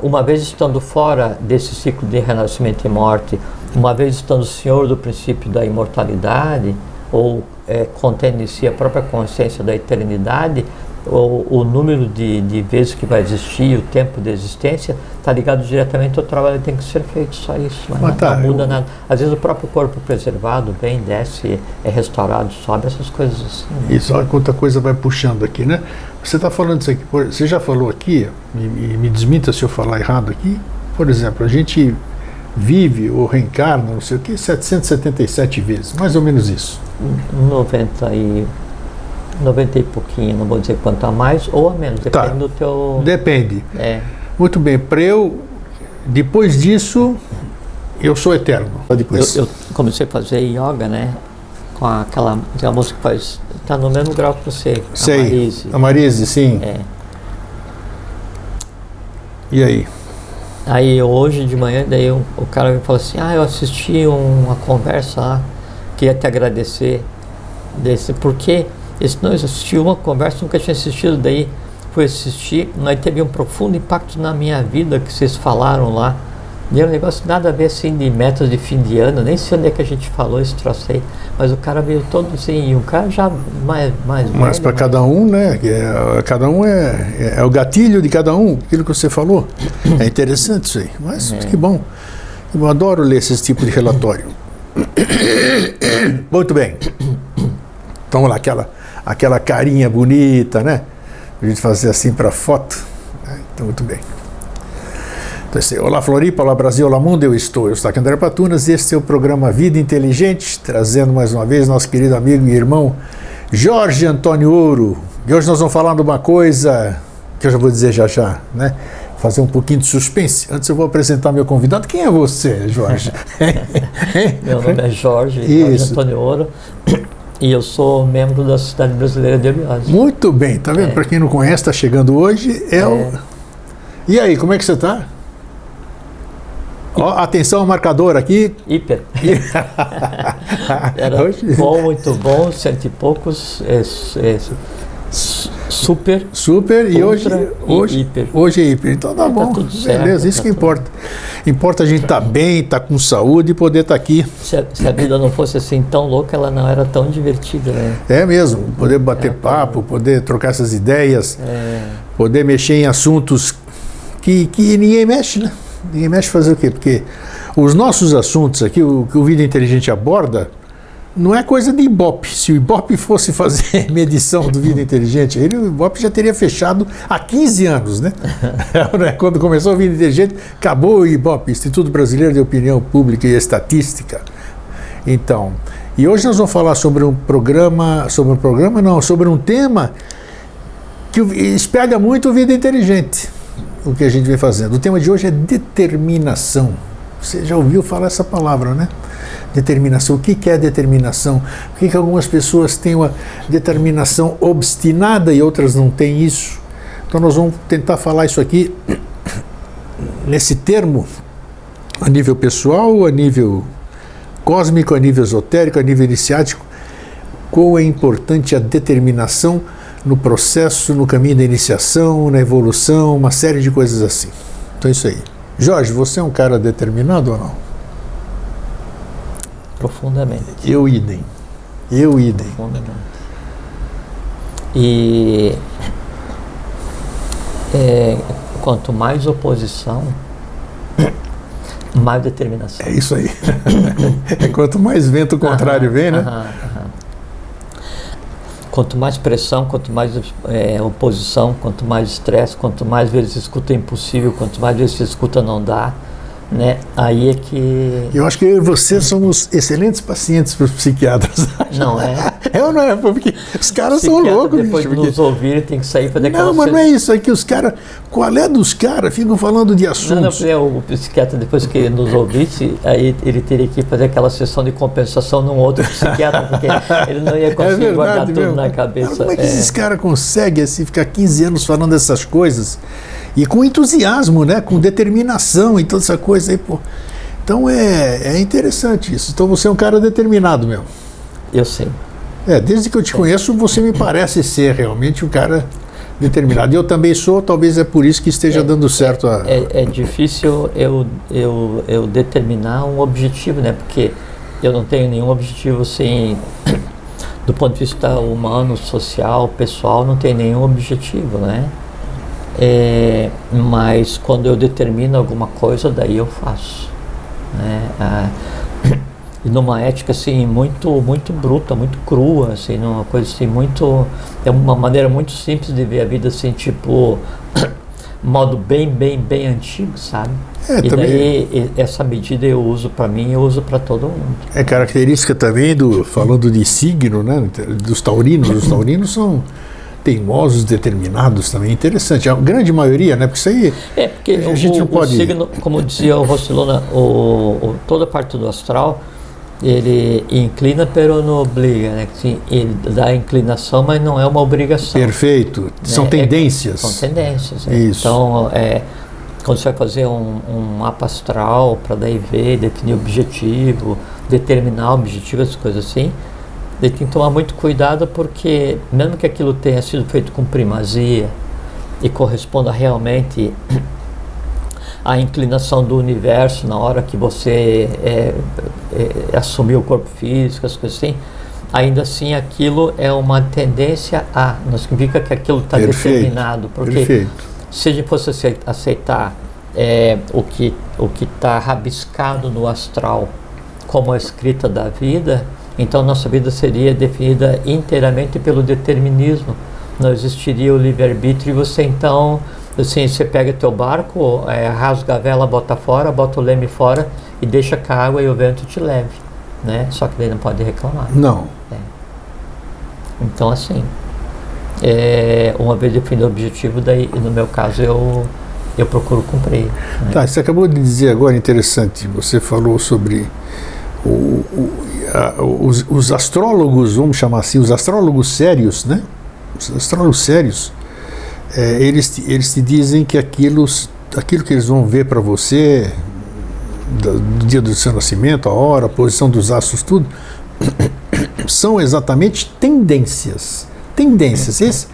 uma vez estando fora desse ciclo de renascimento e morte, uma vez estando senhor do princípio da imortalidade, ou contendo em si a própria consciência da eternidade, o número de vezes que vai existir, o tempo de existência, está ligado diretamente ao trabalho que tem que ser feito, só isso. Não muda nada. Às vezes o próprio corpo preservado vem, desce, é restaurado, sobe, essas coisas assim. Isso, olha quanta coisa vai puxando aqui, né? Você está falando isso aqui, você já falou aqui, e me desminta se eu falar errado aqui, por exemplo, a gente vive ou reencarna, não sei o que, 777 vezes, mais ou menos isso. 90 e pouquinho, não vou dizer quanto a mais ou a menos, depende do teu... Depende. É. Muito bem, para eu, depois disso, eu sou eterno. Depois. Eu comecei a fazer yoga, né, com aquela moça que faz, está no mesmo grau que você, Sei, a Marise. A Marise, sim. É. E aí? Aí hoje de manhã, daí o cara me falou assim, eu assisti uma conversa lá, queria te agradecer, porque não assisti uma conversa, nunca tinha assistido, daí fui assistir, mas teve um profundo impacto na minha vida que vocês falaram lá. Deu um negócio nada a ver assim de metas de fim de ano, nem sei onde é que a gente falou esse troço aí, mas o cara veio todo assim, e um cara já mais mas para cada um, né? Cada um é o gatilho de cada um, aquilo que você falou. É interessante isso aí, mas que bom. Eu adoro ler esse tipo de relatório. Muito bem. Então lá, aquela carinha bonita, né? A gente fazer assim para foto. Então, muito bem. Então, olá Floripa, olá Brasil, olá mundo, eu estou aqui André Patunas e este é o programa Vida Inteligente, trazendo mais uma vez nosso querido amigo e irmão Jorge Antônio Ouro. E hoje nós vamos falar de uma coisa que eu já vou dizer já, né? Fazer um pouquinho de suspense. Antes eu vou apresentar meu convidado. Quem é você, Jorge? Meu nome é Jorge Antônio Ouro e eu sou membro da Sociedade Brasileira de Abiose. Muito bem, tá vendo? Para quem não conhece, está chegando hoje. E aí, como é que você está? Ó, atenção ao marcador aqui. Hiper. Era bom, muito bom, 100 e poucos, super. Super, e hoje hiper. Hoje é hiper. Então tá bom, tudo certo, beleza, isso que importa. Importa a gente estar bem, estar com saúde e poder estar aqui. Se a vida não fosse assim tão louca, ela não era tão divertida, né? É mesmo, poder bater papo, poder trocar essas ideias, poder mexer em assuntos que ninguém mexe, né? Ninguém mexe fazer o quê? Porque os nossos assuntos aqui, o que o Vida Inteligente aborda, não é coisa de Ibope. Se o Ibope fosse fazer medição do Vida Inteligente, o Ibope já teria fechado há 15 anos, né? Quando começou o Vida Inteligente, acabou o Ibope, Instituto Brasileiro de Opinião Pública e Estatística. Então, e hoje nós vamos falar sobre um tema que espelha muito o Vida Inteligente. O que a gente vem fazendo. O tema de hoje é determinação. Você já ouviu falar essa palavra, né? Determinação. O que é determinação? Por que algumas pessoas têm uma determinação obstinada e outras não têm isso? Então nós vamos tentar falar isso aqui nesse termo, a nível pessoal, a nível cósmico, a nível esotérico, a nível iniciático. Qual é importante a determinação no processo, no caminho da iniciação, na evolução, uma série de coisas assim. Então é isso aí. Jorge, você é um cara determinado ou não? Profundamente. Eu idem. Profundamente. E quanto mais oposição, mais determinação. É isso aí. Quanto mais vento contrário vem, né? Quanto mais pressão, quanto mais oposição, quanto mais estresse, quanto mais vezes escuta impossível, quanto mais vezes escuta não dá, né? Aí é que... Eu acho que eu e você somos excelentes pacientes para os psiquiatras. Não é? É ou não é? Porque os caras são loucos. Depois de nos ouvir, tem que sair para declarar. Não, mas não é isso. É que os caras... Qual é dos caras? Ficam falando de assuntos. Não, o psiquiatra, depois que nos ouvisse, aí ele teria que fazer aquela sessão de compensação num outro psiquiatra, porque ele não ia conseguir guardar tudo na cabeça. Como é que esses caras conseguem assim, ficar 15 anos falando essas coisas? E com entusiasmo, né? Com determinação e toda essa coisa aí, pô. Então é interessante isso. Então você é um cara determinado mesmo. Eu sei. Desde que eu te conheço, você me parece ser realmente um cara determinado. Eu também sou, talvez é por isso que esteja dando certo. É difícil eu determinar um objetivo, né? Porque eu não tenho nenhum objetivo sem do ponto de vista humano, social, pessoal, não tem nenhum objetivo, né? Mas quando eu determino alguma coisa, daí eu faço, né? E numa ética assim muito bruta, muito crua, assim, numa coisa assim é uma maneira muito simples de ver a vida, assim, tipo modo bem antigo, sabe? E também daí essa medida eu uso para mim, eu uso para todo mundo. É característica também falando de signo, né? Dos taurinos. Os taurinos são teimosos, determinados também. Interessante. A grande maioria, né? Porque isso aí porque a gente não pode... O signo, como dizia o Rossilona, toda parte do astral, ele inclina, pero não obriga, né? Assim, ele dá inclinação, mas não é uma obrigação. Perfeito. Né? São tendências. São tendências. Isso. Então, quando você vai fazer um mapa astral para daí ver, definir objetivo, determinar objetivo, essas coisas assim, ele tem que tomar muito cuidado, porque mesmo que aquilo tenha sido feito com primazia e corresponda realmente à inclinação do universo na hora que você assumiu o corpo físico, as coisas assim, ainda assim aquilo é uma tendência não significa que aquilo está determinado, porque se a gente fosse aceitar o que está rabiscado no astral como a escrita da vida, então nossa vida seria definida inteiramente pelo determinismo. Não existiria o livre-arbítrio, e você então, assim, você pega teu barco, rasga a vela, bota fora, bota o leme fora e deixa que a água e o vento te leve, né? Só que daí não pode reclamar. Não. Então, assim, uma vez definido o objetivo, daí no meu caso eu procuro cumprir. Né? Tá, você acabou de dizer agora, interessante, você falou sobre os astrólogos, vamos chamar assim, os astrólogos sérios, né? Os astrólogos sérios, eles te dizem que aquilo que eles vão ver para você, do dia do seu nascimento, a hora, a posição dos astros, tudo, são exatamente tendências. Tendências.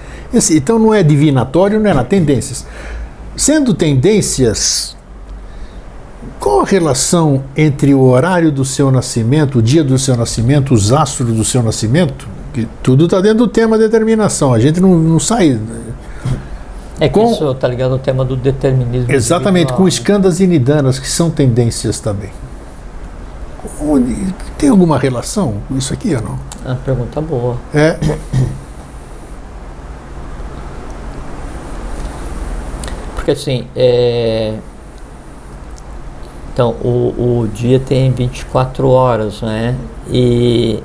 Então não é divinatório, não é nada, tendências. Sendo tendências, qual a relação entre o horário do seu nascimento, o dia do seu nascimento, os astros do seu nascimento? Que tudo está dentro do tema determinação, a gente não sai... isso está ligado ao tema do determinismo. Exatamente, individual, com escandas e nidanas, que são tendências também. Tem alguma relação com isso aqui ou não? É uma pergunta boa. Porque assim, então o dia tem 24 horas, né? E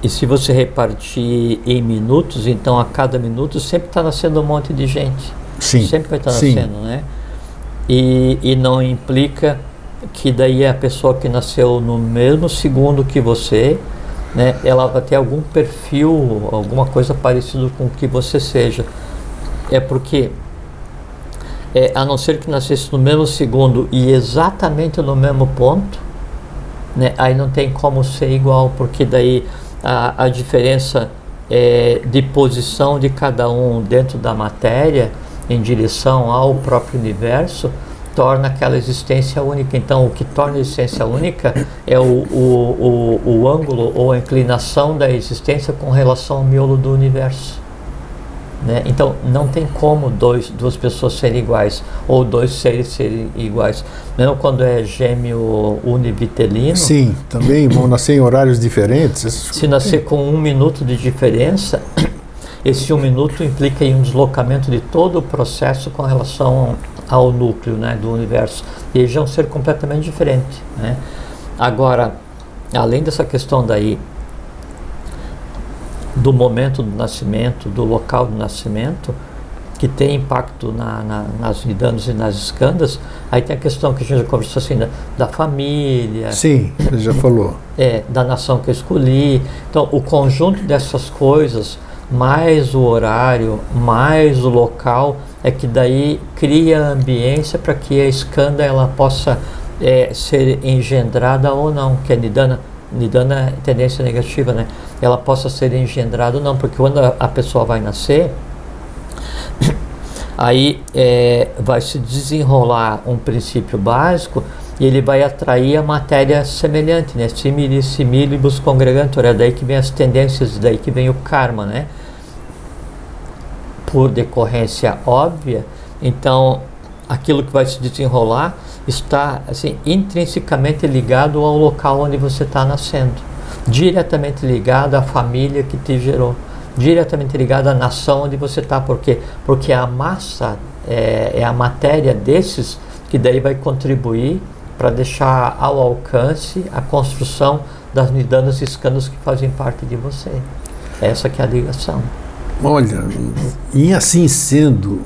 se você repartir em minutos, então a cada minuto sempre está nascendo um monte de gente. Sim. Sempre vai estar nascendo, né? E não implica que daí a pessoa que nasceu no mesmo segundo que você, né, ela vai ter algum perfil, alguma coisa parecida com o que você seja. Porque a não ser que nascesse no mesmo segundo e exatamente no mesmo ponto, né, aí não tem como ser igual, porque daí a diferença de posição de cada um dentro da matéria em direção ao próprio universo torna aquela existência única. Então, o que torna a existência única é o ângulo ou a inclinação da existência com relação ao miolo do universo, né? Então, não tem como duas pessoas serem iguais, ou dois seres serem iguais. Mesmo quando é gêmeo univitelino. Sim, também vão nascer em horários diferentes. Se nascer com 1 minuto de diferença, esse 1 minuto implica em um deslocamento de todo o processo com relação ao núcleo, né, do universo. E eles vão ser completamente diferentes, né? Agora, além dessa questão daí do momento do nascimento, do local do nascimento, que tem impacto nas nidanas e nas escandas, aí tem a questão que a gente já conversou assim, da família. Sim, você já falou. Da nação que eu escolhi. Então, o conjunto dessas coisas, mais o horário, mais o local, é que daí cria a ambiência para que a escanda ela possa ser engendrada ou não, que a nidana é tendência negativa, né? Ela possa ser engendrada ou não, porque quando a pessoa vai nascer, aí vai se desenrolar um princípio básico e ele vai atrair a matéria semelhante, né? Simili similibus congregantur, é daí que vem as tendências, daí que vem o karma, né? Por decorrência óbvia, então aquilo que vai se desenrolar está assim intrinsecamente ligado ao local onde você está nascendo, diretamente ligado à família que te gerou, diretamente ligado à nação onde você está. Por quê? Porque a massa é a matéria desses que daí vai contribuir para deixar ao alcance a construção das nidanas e skandhas que fazem parte de você. Essa que é a ligação. Olha, e assim sendo,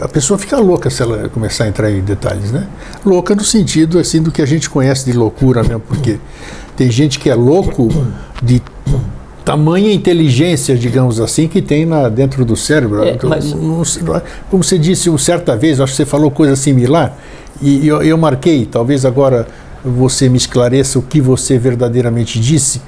a pessoa fica louca se ela começar a entrar em detalhes, né? Louca no sentido assim do que a gente conhece de loucura mesmo, porque tem gente que é louco de tamanha inteligência, digamos assim, que tem dentro do cérebro. Como você disse certa vez, acho que você falou coisa similar, e eu marquei, talvez agora você me esclareça o que você verdadeiramente disse.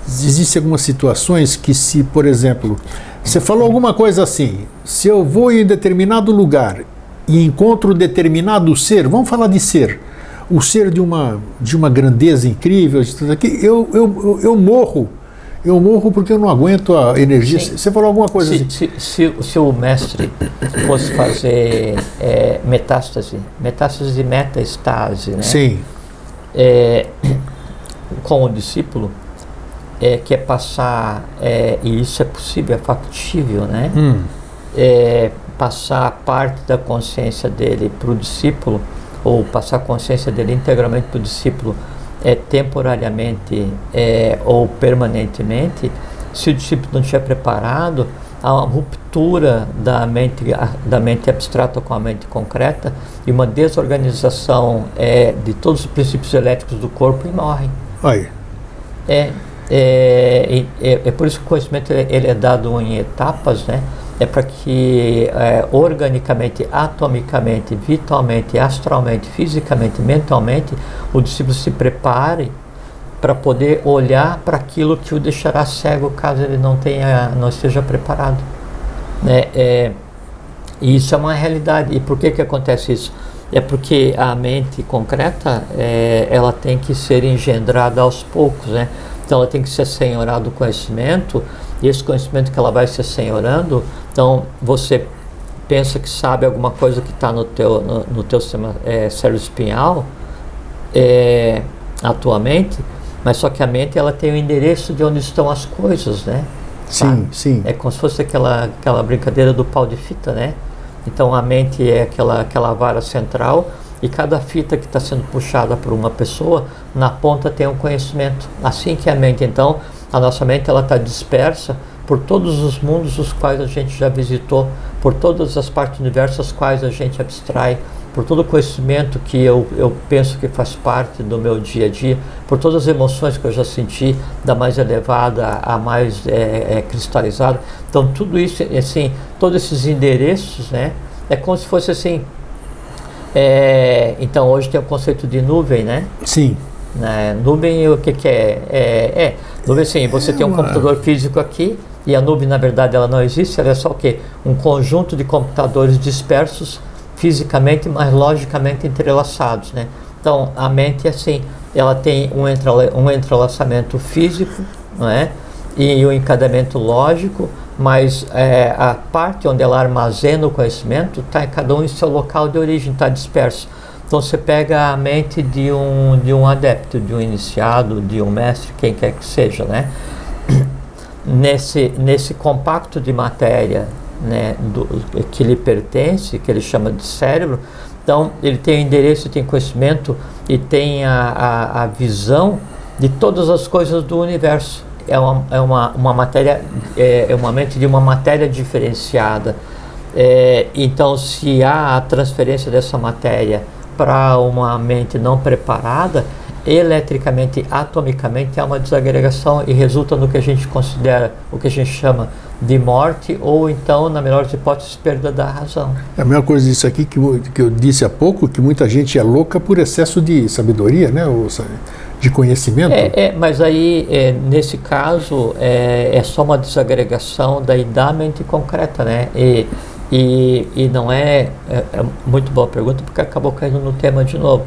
Existem algumas situações que, se, por exemplo, você falou alguma coisa assim, se eu vou em determinado lugar e encontro determinado ser, vamos falar de ser, o ser de uma grandeza incrível, eu morro. Eu morro porque eu não aguento a energia. Sim. Você falou alguma coisa assim? Se o mestre fosse fazer metástase e metaestase, né? Sim. Com o discípulo, que é passar, e isso é possível, é factível, né? Passar parte da consciência dele para o discípulo, ou passar a consciência dele integralmente para o discípulo, temporariamente ou permanentemente. Se o discípulo não estiver preparado, há uma ruptura da mente abstrata com a mente concreta e uma desorganização de todos os princípios elétricos do corpo, e morre. Aí. É por isso que o conhecimento ele é dado em etapas, né? É para que organicamente, atomicamente, vitalmente, astralmente, fisicamente, mentalmente, o discípulo se prepare para poder olhar para aquilo que o deixará cego caso ele não esteja preparado, né? E isso é uma realidade. E por que acontece isso? É porque a mente concreta ela tem que ser engendrada aos poucos, né? Então ela tem que ser assenhorada do conhecimento, e esse conhecimento que ela vai se assenhorando, então você pensa que sabe alguma coisa que está no teu sistema cérebro espinhal atualmente, mas só que a mente ela tem o endereço de onde estão as coisas, né? Sim, sim. É como se fosse aquela brincadeira do pau de fita, né? Então a mente é aquela vara central, e cada fita que está sendo puxada por uma pessoa, na ponta tem um conhecimento. Assim que a mente, então, a nossa mente ela está dispersa por todos os mundos os quais a gente já visitou, por todas as partes do universo as quais a gente abstrai, por todo o conhecimento que eu penso que faz parte do meu dia a dia, por todas as emoções que eu já senti, da mais elevada à mais cristalizada. Então tudo isso, assim, todos esses endereços, né, é como se fosse assim. Então hoje tem o conceito de nuvem, né? Sim. Nuvem, o que é? Nuvem, sim, você tem um computador físico aqui, e a nuvem, na verdade, ela não existe, ela é só o quê? Um conjunto de computadores dispersos fisicamente, mas logicamente entrelaçados, né? Então, a mente, assim, ela tem um entrelaçamento físico, não é? E um encadeamento lógico, mas a parte onde ela armazena o conhecimento está em cada um em seu local de origem, está disperso. Então você pega a mente de um adepto, de um iniciado, de um mestre, quem quer que seja, né? Nesse compacto de matéria, né, que lhe pertence, que ele chama de cérebro, então ele tem o endereço, tem conhecimento e tem a visão de todas as coisas do universo. É uma matéria, uma mente de uma matéria diferenciada. Então, se há a transferência dessa matéria para uma mente não preparada, eletricamente, atomicamente, há uma desagregação e resulta no que a gente considera, o que a gente chama de morte, ou então, na melhor das hipóteses, perda da razão. É a mesma coisa disso aqui que eu disse há pouco, que muita gente é louca por excesso de sabedoria, né? Ou de conhecimento. Mas aí, nesse caso, é só uma desagregação da mente concreta, né? E não é muito boa pergunta, porque acabou caindo no tema de novo.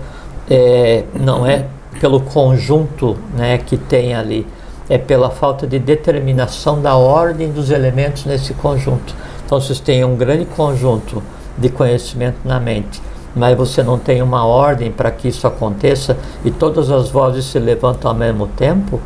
Não é pelo conjunto, né, que tem ali, é pela falta de determinação da ordem dos elementos nesse conjunto. Então, vocês têm um grande conjunto de conhecimento na mente, mas você não tem uma ordem para que isso aconteça e todas as vozes se levantam ao mesmo tempo,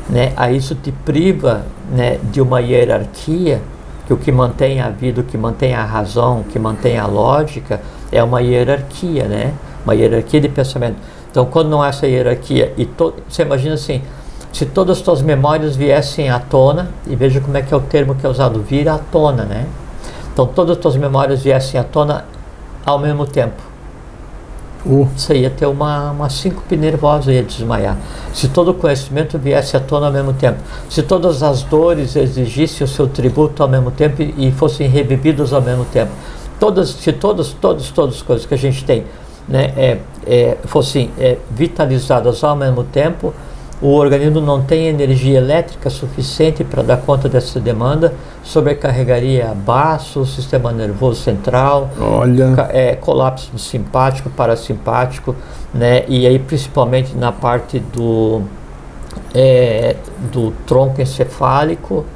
né? Aí isso te priva, né, de uma hierarquia, que o que mantém a vida, o que mantém a razão, o que mantém a lógica é uma hierarquia, né? Uma hierarquia de pensamento. Então, quando não há essa hierarquia, você imagina assim, se todas as suas memórias viessem à tona, e veja como é que é o termo que é usado, vir à tona, né? Então, todas as suas memórias viessem à tona ao mesmo tempo. Você ia ter uma síncope nervosa, ia desmaiar. Se todo o conhecimento viesse à tona ao mesmo tempo, se todas as dores exigissem o seu tributo ao mesmo tempo e fossem revividas ao mesmo tempo, se todas as coisas que a gente tem, né, fossem vitalizadas ao mesmo tempo, o organismo não tem energia elétrica suficiente para dar conta dessa demanda, sobrecarregaria baço, o sistema nervoso central, colapso simpático, parasimpático, né? E aí principalmente na parte do tronco encefálico,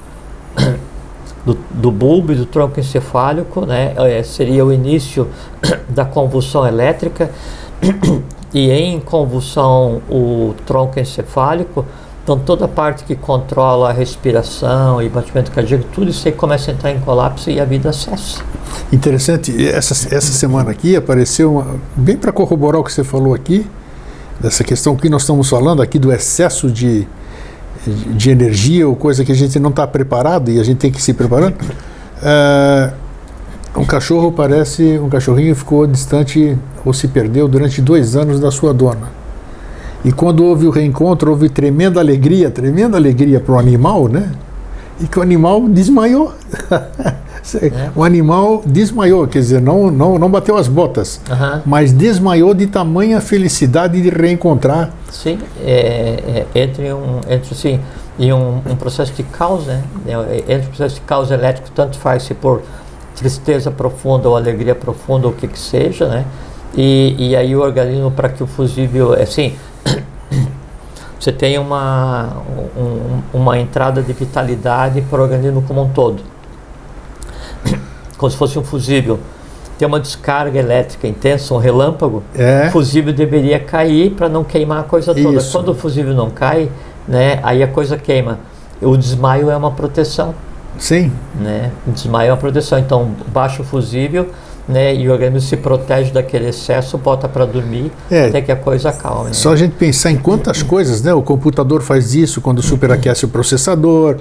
do bulbo e do tronco encefálico, né? Seria o início da convulsão elétrica. E em convulsão o tronco encefálico, então toda a parte que controla a respiração e batimento cardíaco, tudo isso aí começa a entrar em colapso e a vida cessa. Interessante, essa semana aqui apareceu, bem para corroborar o que você falou aqui, dessa questão que nós estamos falando aqui do excesso de energia, ou coisa que a gente não está preparado e a gente tem que se preparando. Um cachorrinho ficou distante ou se perdeu durante 2 anos da sua dona. E quando houve o reencontro, houve tremenda alegria para o animal, né? E que o animal desmaiou. O animal desmaiou, quer dizer, não bateu as botas, mas desmaiou de tamanha felicidade de reencontrar. Sim, entre um processo de caos, né? Entre o processo de caos elétrico, tanto faz se por tristeza profunda ou alegria profunda, ou o que seja, né? E aí o organismo, para que o fusível, assim, você tem uma entrada de vitalidade para o organismo como um todo, como se fosse um fusível. Tem uma descarga elétrica intensa, um relâmpago, o fusível deveria cair para não queimar a coisa toda. Isso. Quando o fusível não cai, né, aí a coisa queima. O desmaio é uma proteção. Sim. Né? O desmaio é uma proteção. Então, baixa o fusível, né, e o organismo se protege daquele excesso, bota para dormir até que a coisa acalme. Só a gente pensar em quantas coisas, né? O computador faz isso quando superaquece o processador,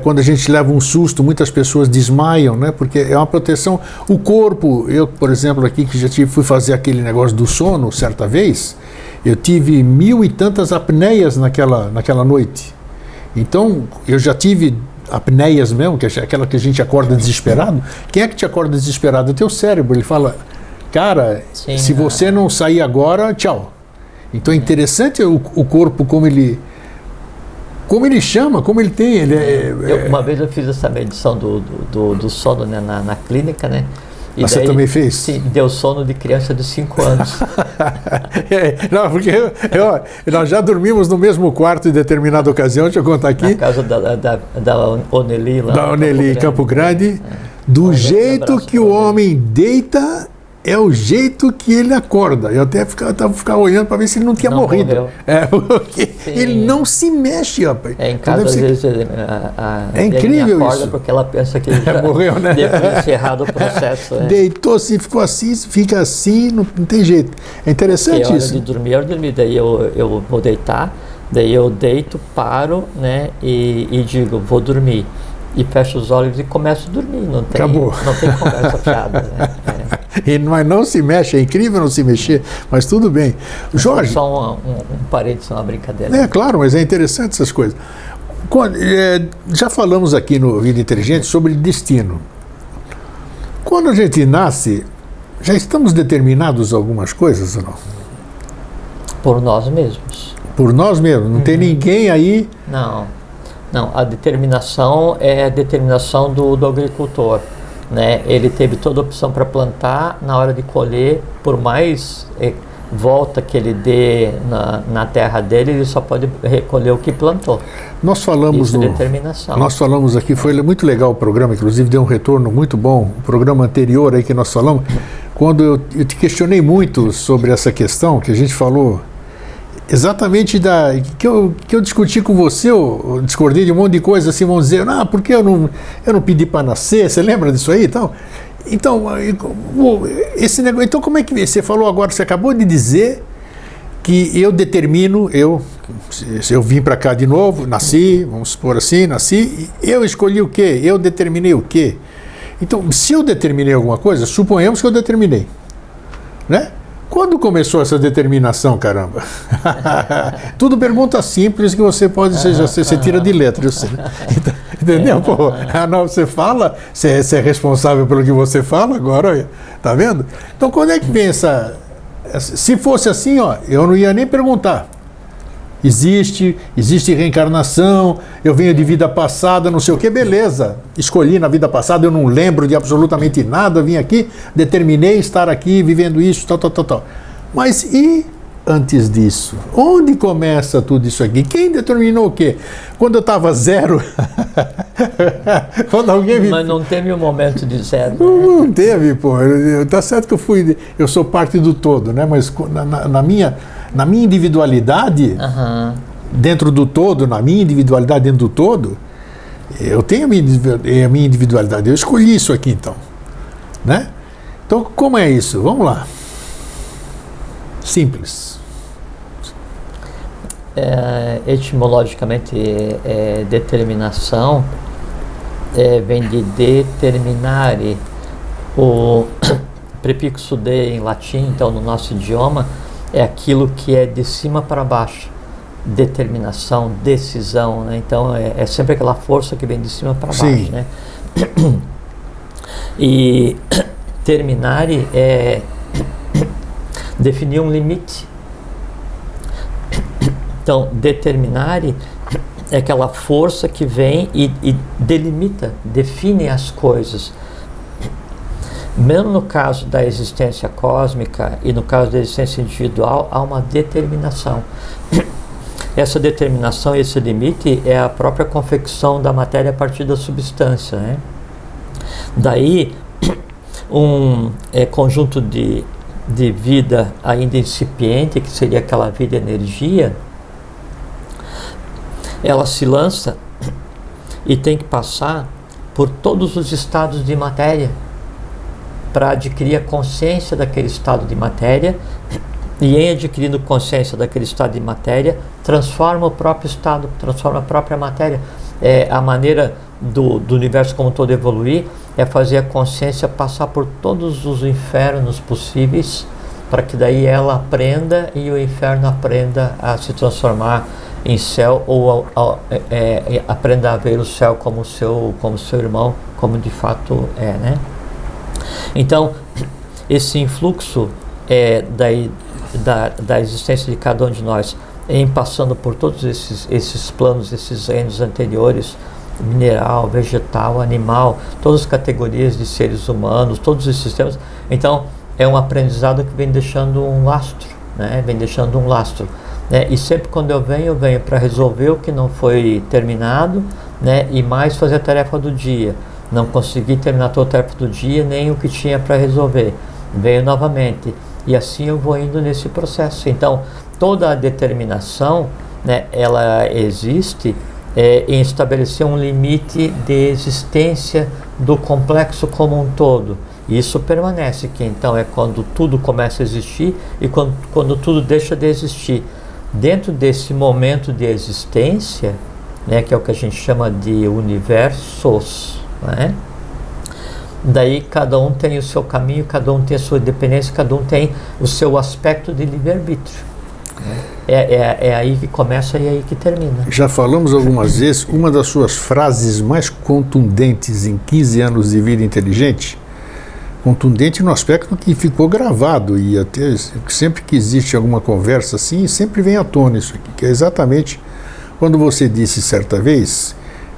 quando a gente leva um susto, muitas pessoas desmaiam, né? Porque é uma proteção. O corpo, eu, por exemplo, aqui que já fui fazer aquele negócio do sono certa vez, eu tive 1000 e tantas apneias naquela noite. Então, eu já tive apneias mesmo, que é aquela que a gente acorda desesperado. Quem é que te acorda desesperado? É o teu cérebro. Ele fala, cara, se você não sair agora, tchau. Então é interessante o corpo, como ele chama, como ele tem. Uma vez eu fiz essa medição do sono, né, na clínica, né? E você também fez? Sim, deu sono de criança de 5 anos. Não, porque nós já dormimos no mesmo quarto em determinada ocasião, deixa eu contar aqui. Na casa da Oneli, lá. Da Oneli, Campo Grande. Do jeito que o homem deita, é o jeito que ele acorda. Eu até ficava olhando para ver se ele não tinha morrido. Porque ele não se mexe, rapaz. Em casa, às vezes, é incrível acorda isso. Porque ela pensa que ele já morreu, né? Depois de encerrado o processo. Deitou-se, ficou assim, fica assim, não tem jeito. É interessante isso. De dormir, eu dormi. Daí eu vou deitar, daí eu deito, paro, né? E digo, vou dormir. E fecho os olhos e começo a dormir. Acabou. Não tem conversa fiada, né? Mas não se mexe, é incrível não se mexer, mas tudo bem. Jorge. Só um parênteses, uma brincadeira. É claro, mas é interessante essas coisas. Já falamos aqui no Vida Inteligente sobre destino. Quando a gente nasce, já estamos determinados a algumas coisas ou não? Por nós mesmos. Por nós mesmos? Não tem ninguém aí? Não, a determinação é a determinação do agricultor. né? Ele teve toda a opção para plantar, na hora de colher, por mais volta que ele dê na terra dele, ele só pode recolher o que plantou. Nós falamos Isso é determinação. Nós falamos aqui, foi muito legal o programa, inclusive deu um retorno muito bom, o programa anterior aí que nós falamos, quando eu te questionei muito sobre essa questão, que a gente falou exatamente que eu discuti com você, eu discordei de um monte de coisa, assim, vamos dizer, porque eu não pedi para nascer, você lembra disso aí e tal? Então, esse negócio, então como é que você falou agora, você acabou de dizer que eu determino, eu vim para cá de novo, nasci, vamos supor assim, nasci, eu escolhi o quê? Eu determinei o quê? Então, se eu determinei alguma coisa, suponhamos que eu determinei, né? Quando começou essa determinação, caramba? Tudo pergunta simples que você pode, você tira de letra, eu sei, né? Então, entendeu? Pô, não, você fala, você é responsável pelo que você fala, agora, tá vendo? Então, quando é que vem essa... Se fosse assim, ó, eu não ia nem perguntar. Existe reencarnação, eu venho de vida passada, não sei o que, beleza. Escolhi na vida passada, eu não lembro de absolutamente nada, vim aqui, determinei estar aqui, vivendo isso, tal. Mas e antes disso? Onde começa tudo isso aqui? Quem determinou o quê? Quando eu estava zero? Quando alguém Mas não teve um momento de zero. Né? Não teve, pô. Tá certo que eu sou parte do todo, né? Mas na minha individualidade, dentro do todo, na minha individualidade dentro do todo, eu tenho a minha individualidade. Eu escolhi isso aqui, então. Né? Então, como é isso? Vamos lá. Simples. Etimologicamente, determinação vem de determinare. O prefixo de em latim, então no nosso idioma, é aquilo que é de cima para baixo. Determinação, decisão, né? Então é sempre aquela força que vem de cima para baixo, né? E terminare é definir um limite. Então, determinare é aquela força que vem e delimita, define as coisas. Mesmo no caso da existência cósmica e no caso da existência individual, há uma determinação. Essa determinação, esse limite, é a própria confecção da matéria a partir da substância, né? Daí, um conjunto de vida ainda incipiente, que seria aquela vida-energia, ela se lança e tem que passar por todos os estados de matéria para adquirir a consciência daquele estado de matéria, e em adquirindo consciência daquele estado de matéria, transforma o próprio estado, transforma a própria matéria. A maneira do universo como um todo evoluir é fazer a consciência passar por todos os infernos possíveis, para que daí ela aprenda e o inferno aprenda a se transformar em céu, ou aprenda a ver o céu como seu irmão, como de fato é, né? Então, esse influxo da existência de cada um de nós, em passando por todos esses planos, esses reinos anteriores, mineral, vegetal, animal, todas as categorias de seres humanos, todos os sistemas. Então, é um aprendizado que vem deixando um lastro, né? Vem deixando um lastro. Né? E sempre quando eu venho para resolver o que não foi terminado, né? E mais fazer a tarefa do dia. Não consegui terminar toda a tarefa do dia, nem o que tinha para resolver. Venho novamente. E assim eu vou indo nesse processo. Então, toda a determinação, né, ela existe em estabelecer um limite de existência do complexo como um todo. E isso permanece, que então é quando tudo começa a existir e quando tudo deixa de existir. Dentro desse momento de existência, né, que é o que a gente chama de universos, né? Daí cada um tem o seu caminho, cada um tem a sua independência, cada um tem o seu aspecto de livre-arbítrio. É aí que começa e é aí que termina. Já falamos algumas vezes, uma das suas frases mais contundentes em 15 anos de vida inteligente, contundente no aspecto que ficou gravado, e até sempre que existe alguma conversa assim, sempre vem à tona isso aqui, que é exatamente quando você disse certa vez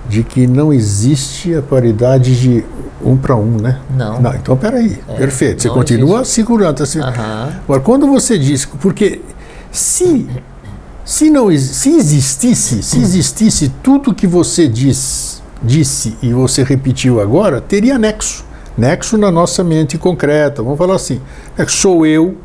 de que não existe a paridade de 1 para 1, né? Não. Então, peraí. Perfeito. Você não continua existe. segurando. Assim. Agora, quando você diz... Porque se existisse tudo que você disse e você repetiu agora, teria nexo. Nexo na nossa mente concreta. Vamos falar assim. Sou eu,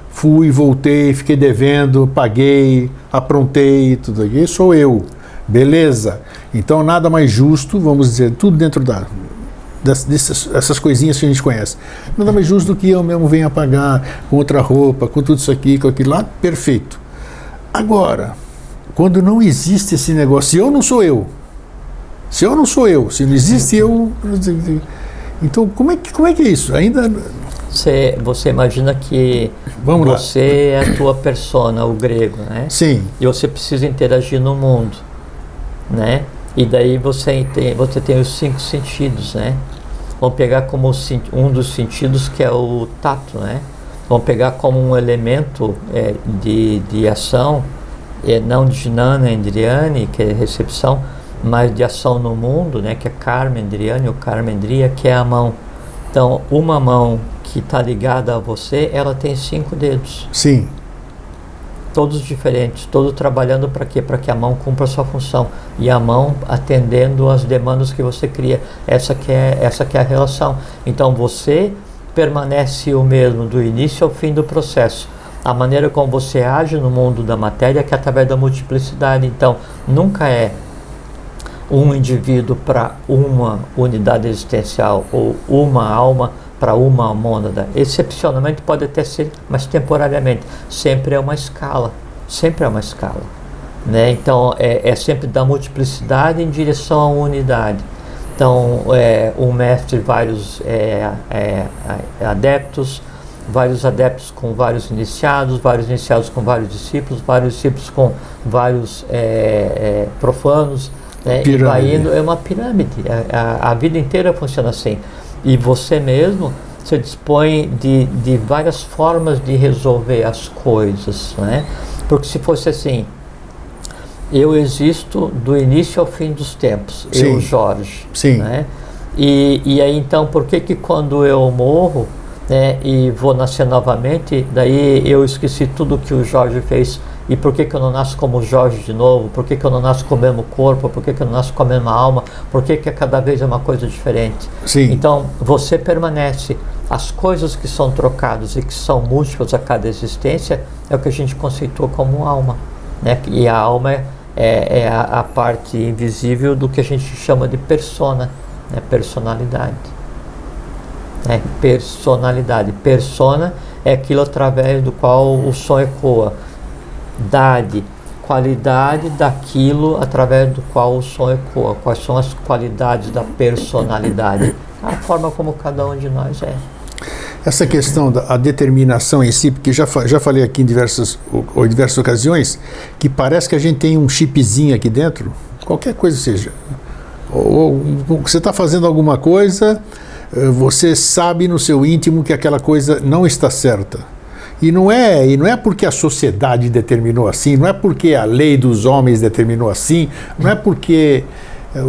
fui, voltei, fiquei devendo, paguei, aprontei, tudo aqui. Sou eu. Beleza. Então, nada mais justo, vamos dizer, tudo dentro dessas coisinhas que a gente conhece. Nada mais justo do que eu mesmo venha pagar com outra roupa, com tudo isso aqui, com aquilo lá. Perfeito. Agora, quando não existe esse negócio, se eu não sou eu, se não existe eu, então como é que é isso? Ainda você imagina que você é a tua persona, o grego, né? Sim. E você precisa interagir no mundo, né? E daí você tem os 5 sentidos, né? Vamos pegar como um dos sentidos que é o tato, né? Vamos pegar como um elemento de ação, não de Jnana Indriyani, que é recepção, mas de ação no mundo, né? Que é Karma Indriyani, ou Karma Indriya, que é a mão. Então, uma mão que está ligada a você, ela tem 5 dedos. Sim. Todos diferentes, todos trabalhando para quê? Para que a mão cumpra a sua função. E a mão atendendo às demandas que você cria. Essa que é a relação. Então, você permanece o mesmo do início ao fim do processo. A maneira como você age no mundo da matéria que é através da multiplicidade. Então, nunca é um indivíduo para uma unidade existencial ou uma alma para uma mônada. Excepcionalmente pode até ser, mas temporariamente. Sempre é uma escala. Sempre é uma escala. Né? Então, é sempre da multiplicidade em direção à unidade. Então, um mestre, vários adeptos, vários adeptos com vários iniciados com vários discípulos com vários profanos, né? E vai indo, é uma pirâmide. A vida inteira funciona assim. E você mesmo se dispõe de várias formas de resolver as coisas, né? Porque se fosse assim, eu existo do início ao fim dos tempos, sim. Eu, Jorge. Sim. Né? E aí então, por que quando eu morro, né, e vou nascer novamente, daí eu esqueci tudo que o Jorge fez? E por que eu não nasço como Jorge de novo? Por que eu não nasço com o mesmo corpo? Por que eu não nasço com a mesma alma? Por que cada vez é uma coisa diferente? Sim. Então, você permanece. As coisas que são trocadas e que são múltiplas a cada existência é o que a gente conceitua como alma. Né? E a alma é a parte invisível do que a gente chama de persona, né? Personalidade. Personalidade. Persona é aquilo através do qual o som ecoa. Qualidade daquilo através do qual o som ecoa. Quais são as qualidades da personalidade? A forma como cada um de nós é. Essa questão da determinação em si, porque já falei aqui em diversas ocasiões, que parece que a gente tem um chipzinho aqui dentro, qualquer coisa seja. Ou você está fazendo alguma coisa, você sabe no seu íntimo que aquela coisa não está certa. E não é porque a sociedade determinou assim, não é porque a lei dos homens determinou assim, não é porque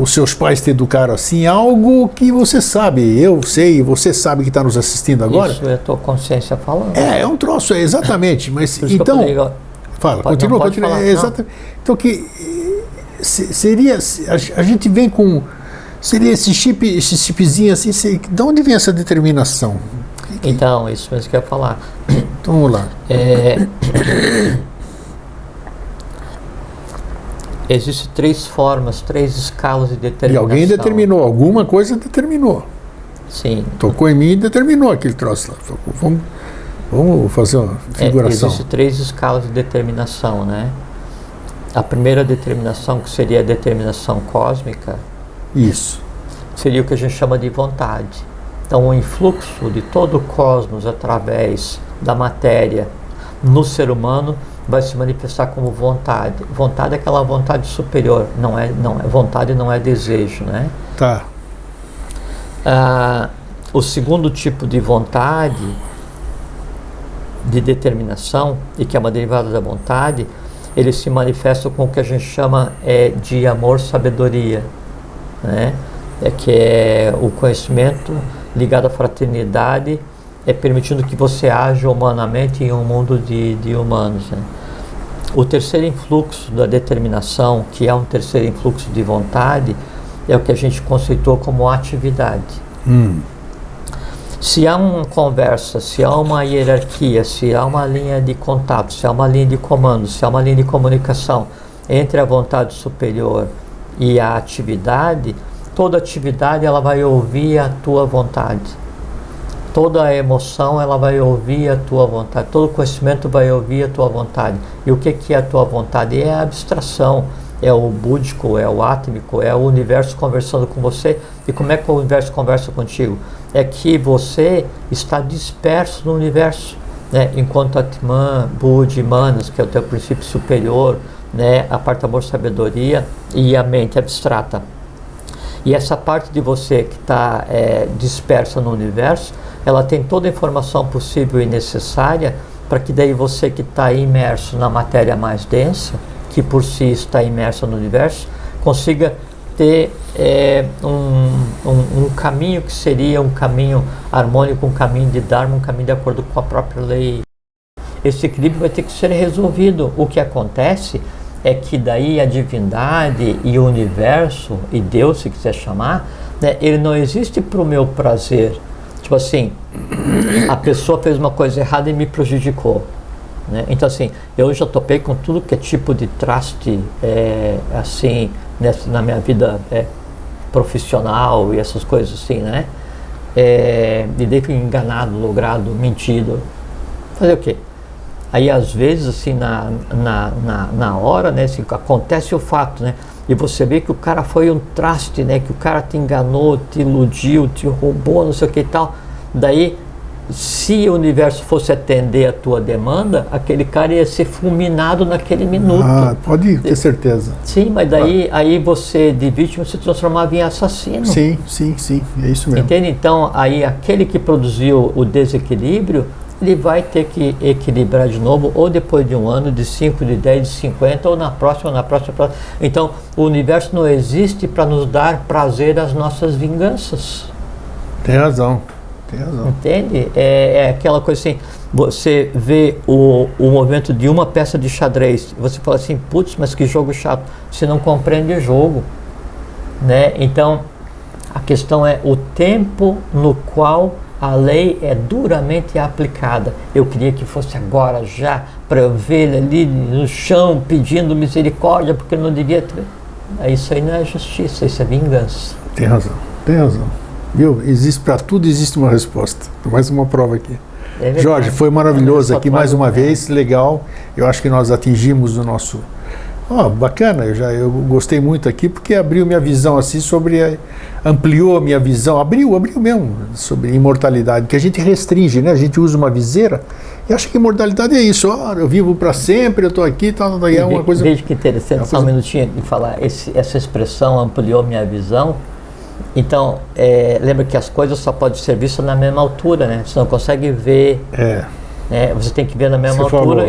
os seus pais te educaram assim, algo que você sabe, eu sei, você sabe que está nos assistindo agora. Isso é a tua consciência falando. É um troço, exatamente. Mas então, fala, continua. Exatamente. Então que seria, a gente vem com, seria esse chipzinho assim, de onde vem essa determinação? Então, isso mesmo que eu ia falar. Então vamos lá. Existem 3 formas, 3 escalas de determinação. E alguém determinou, alguma coisa determinou. Sim. Tocou em mim e determinou aquele troço lá. Vamos fazer uma figuração. Existem 3 escalas de determinação, né? A primeira determinação, que seria a determinação cósmica, isso, seria o que a gente chama de vontade. Então, o influxo de todo o cosmos através da matéria no ser humano vai se manifestar como vontade. Vontade é aquela vontade superior, vontade não é desejo, né? Tá. O segundo tipo de vontade, de determinação, e que é uma derivada da vontade, ele se manifesta com o que a gente chama de amor-sabedoria. né? Que é o conhecimento ligado à fraternidade, permitindo que você haja humanamente em um mundo de humanos, né? O terceiro influxo da determinação, que é um terceiro influxo de vontade, é o que a gente conceitou como atividade. Se há uma conversa, se há uma hierarquia, se há uma linha de contato, se há uma linha de comando, se há uma linha de comunicação entre a vontade superior e a atividade, toda atividade ela vai ouvir a tua vontade. Toda a emoção ela vai ouvir a tua vontade. Todo conhecimento vai ouvir a tua vontade. E o que é a tua vontade? É a abstração, é o búdico, é o átmico, é o universo conversando com você. E como é que o universo conversa contigo? É que você está disperso no universo, né? Enquanto Atman, Budi, Manas, que é o teu princípio superior, né? A parte amor, sabedoria e a mente abstrata. E essa parte de você que está dispersa no universo, ela tem toda a informação possível e necessária para que daí você que está imerso na matéria mais densa, que por si está imersa no universo, consiga ter um caminho que seria um caminho harmônico, um caminho de Dharma, um caminho de acordo com a própria lei. Esse equilíbrio vai ter que ser resolvido. O que acontece é que daí a divindade e o universo, e Deus, se quiser chamar, né, ele não existe para o meu prazer. Tipo assim, a pessoa fez uma coisa errada e me prejudicou, né? Então assim, eu já topei com tudo que é tipo de traste, assim, na minha vida profissional e essas coisas assim, né? E daí fui enganado, logrado, mentido. Fazer o quê? Aí às vezes assim na hora, né, assim, acontece o fato, né, e você vê que o cara foi um traste, né, que o cara te enganou, te iludiu, te roubou, não sei o que e tal. Daí, se o universo fosse atender a tua demanda, aquele cara ia ser fulminado naquele minuto. Pode ter certeza. Sim, mas daí aí você de vítima se transformava em assassino. Sim, é isso mesmo. Entende? Então aí aquele que produziu o desequilíbrio, ele vai ter que equilibrar de novo, ou depois de um ano, de 5, de 10, de 50, ou na próxima. Então, o universo não existe para nos dar prazer às nossas vinganças. Tem razão. Entende? É aquela coisa assim, você vê o movimento de uma peça de xadrez, você fala assim, putz, mas que jogo chato. Você não compreende o jogo, né? Então, a questão é o tempo no qual a lei é duramente aplicada. Eu queria que fosse agora, já, para eu ver ele ali no chão pedindo misericórdia, porque não devia ter. Isso aí não é justiça, isso é vingança. Tem razão. Viu? Existe para tudo, existe uma resposta. Mais uma prova aqui. Jorge, foi maravilhoso aqui mais uma vez, legal. Eu acho que nós atingimos o nosso... bacana, eu gostei muito aqui porque abriu minha visão assim ampliou a minha visão, abriu mesmo sobre imortalidade, que a gente restringe, né? A gente usa uma viseira e acha que imortalidade é isso, eu vivo para sempre, eu estou aqui, é uma coisa... Veja que interessante, só um minutinho de falar, essa expressão ampliou minha visão. Então, lembra que as coisas só podem ser vistas na mesma altura, né? Você não consegue ver... você tem que ver na mesma altura.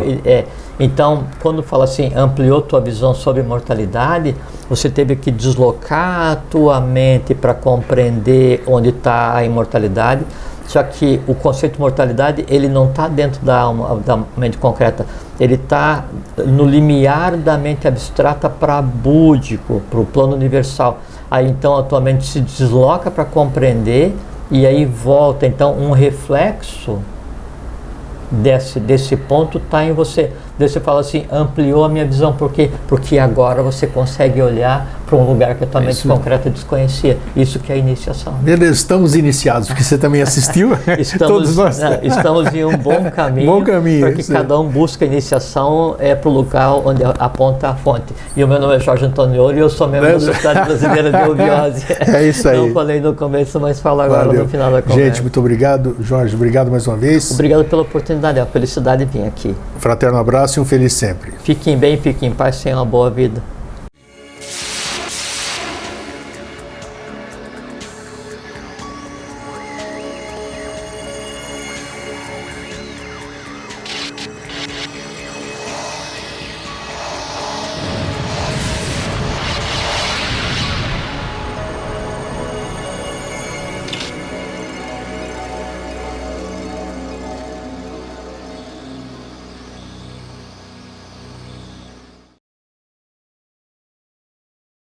Então, quando fala assim, ampliou tua visão sobre imortalidade, você teve que deslocar a tua mente para compreender onde está a imortalidade. Só que o conceito de mortalidade, ele não está dentro da mente concreta, ele está no limiar da mente abstrata para búdico, para o plano universal. Aí então a tua mente se desloca para compreender e aí volta. Então um reflexo desse ponto está em você. Daí você fala assim, ampliou a minha visão, por quê? Porque agora você consegue olhar para um lugar que a tua mente concreta desconhecia. Isso que é a iniciação. Beleza, estamos iniciados, porque você também assistiu. Todos nós. Estamos em um bom caminho, para que cada um busque a iniciação para o local onde aponta a fonte. E o meu nome é Jorge Antônio Ouro e eu sou membro da Sociedade Brasileira de Obiose. É isso aí. Não falei no começo, mas falo agora no final da conversa. Gente, muito obrigado. Jorge, obrigado mais uma vez. Obrigado pela oportunidade, é uma felicidade vir aqui. Fraterno abraço e um feliz sempre. Fiquem bem, fiquem em paz, tenham uma boa vida.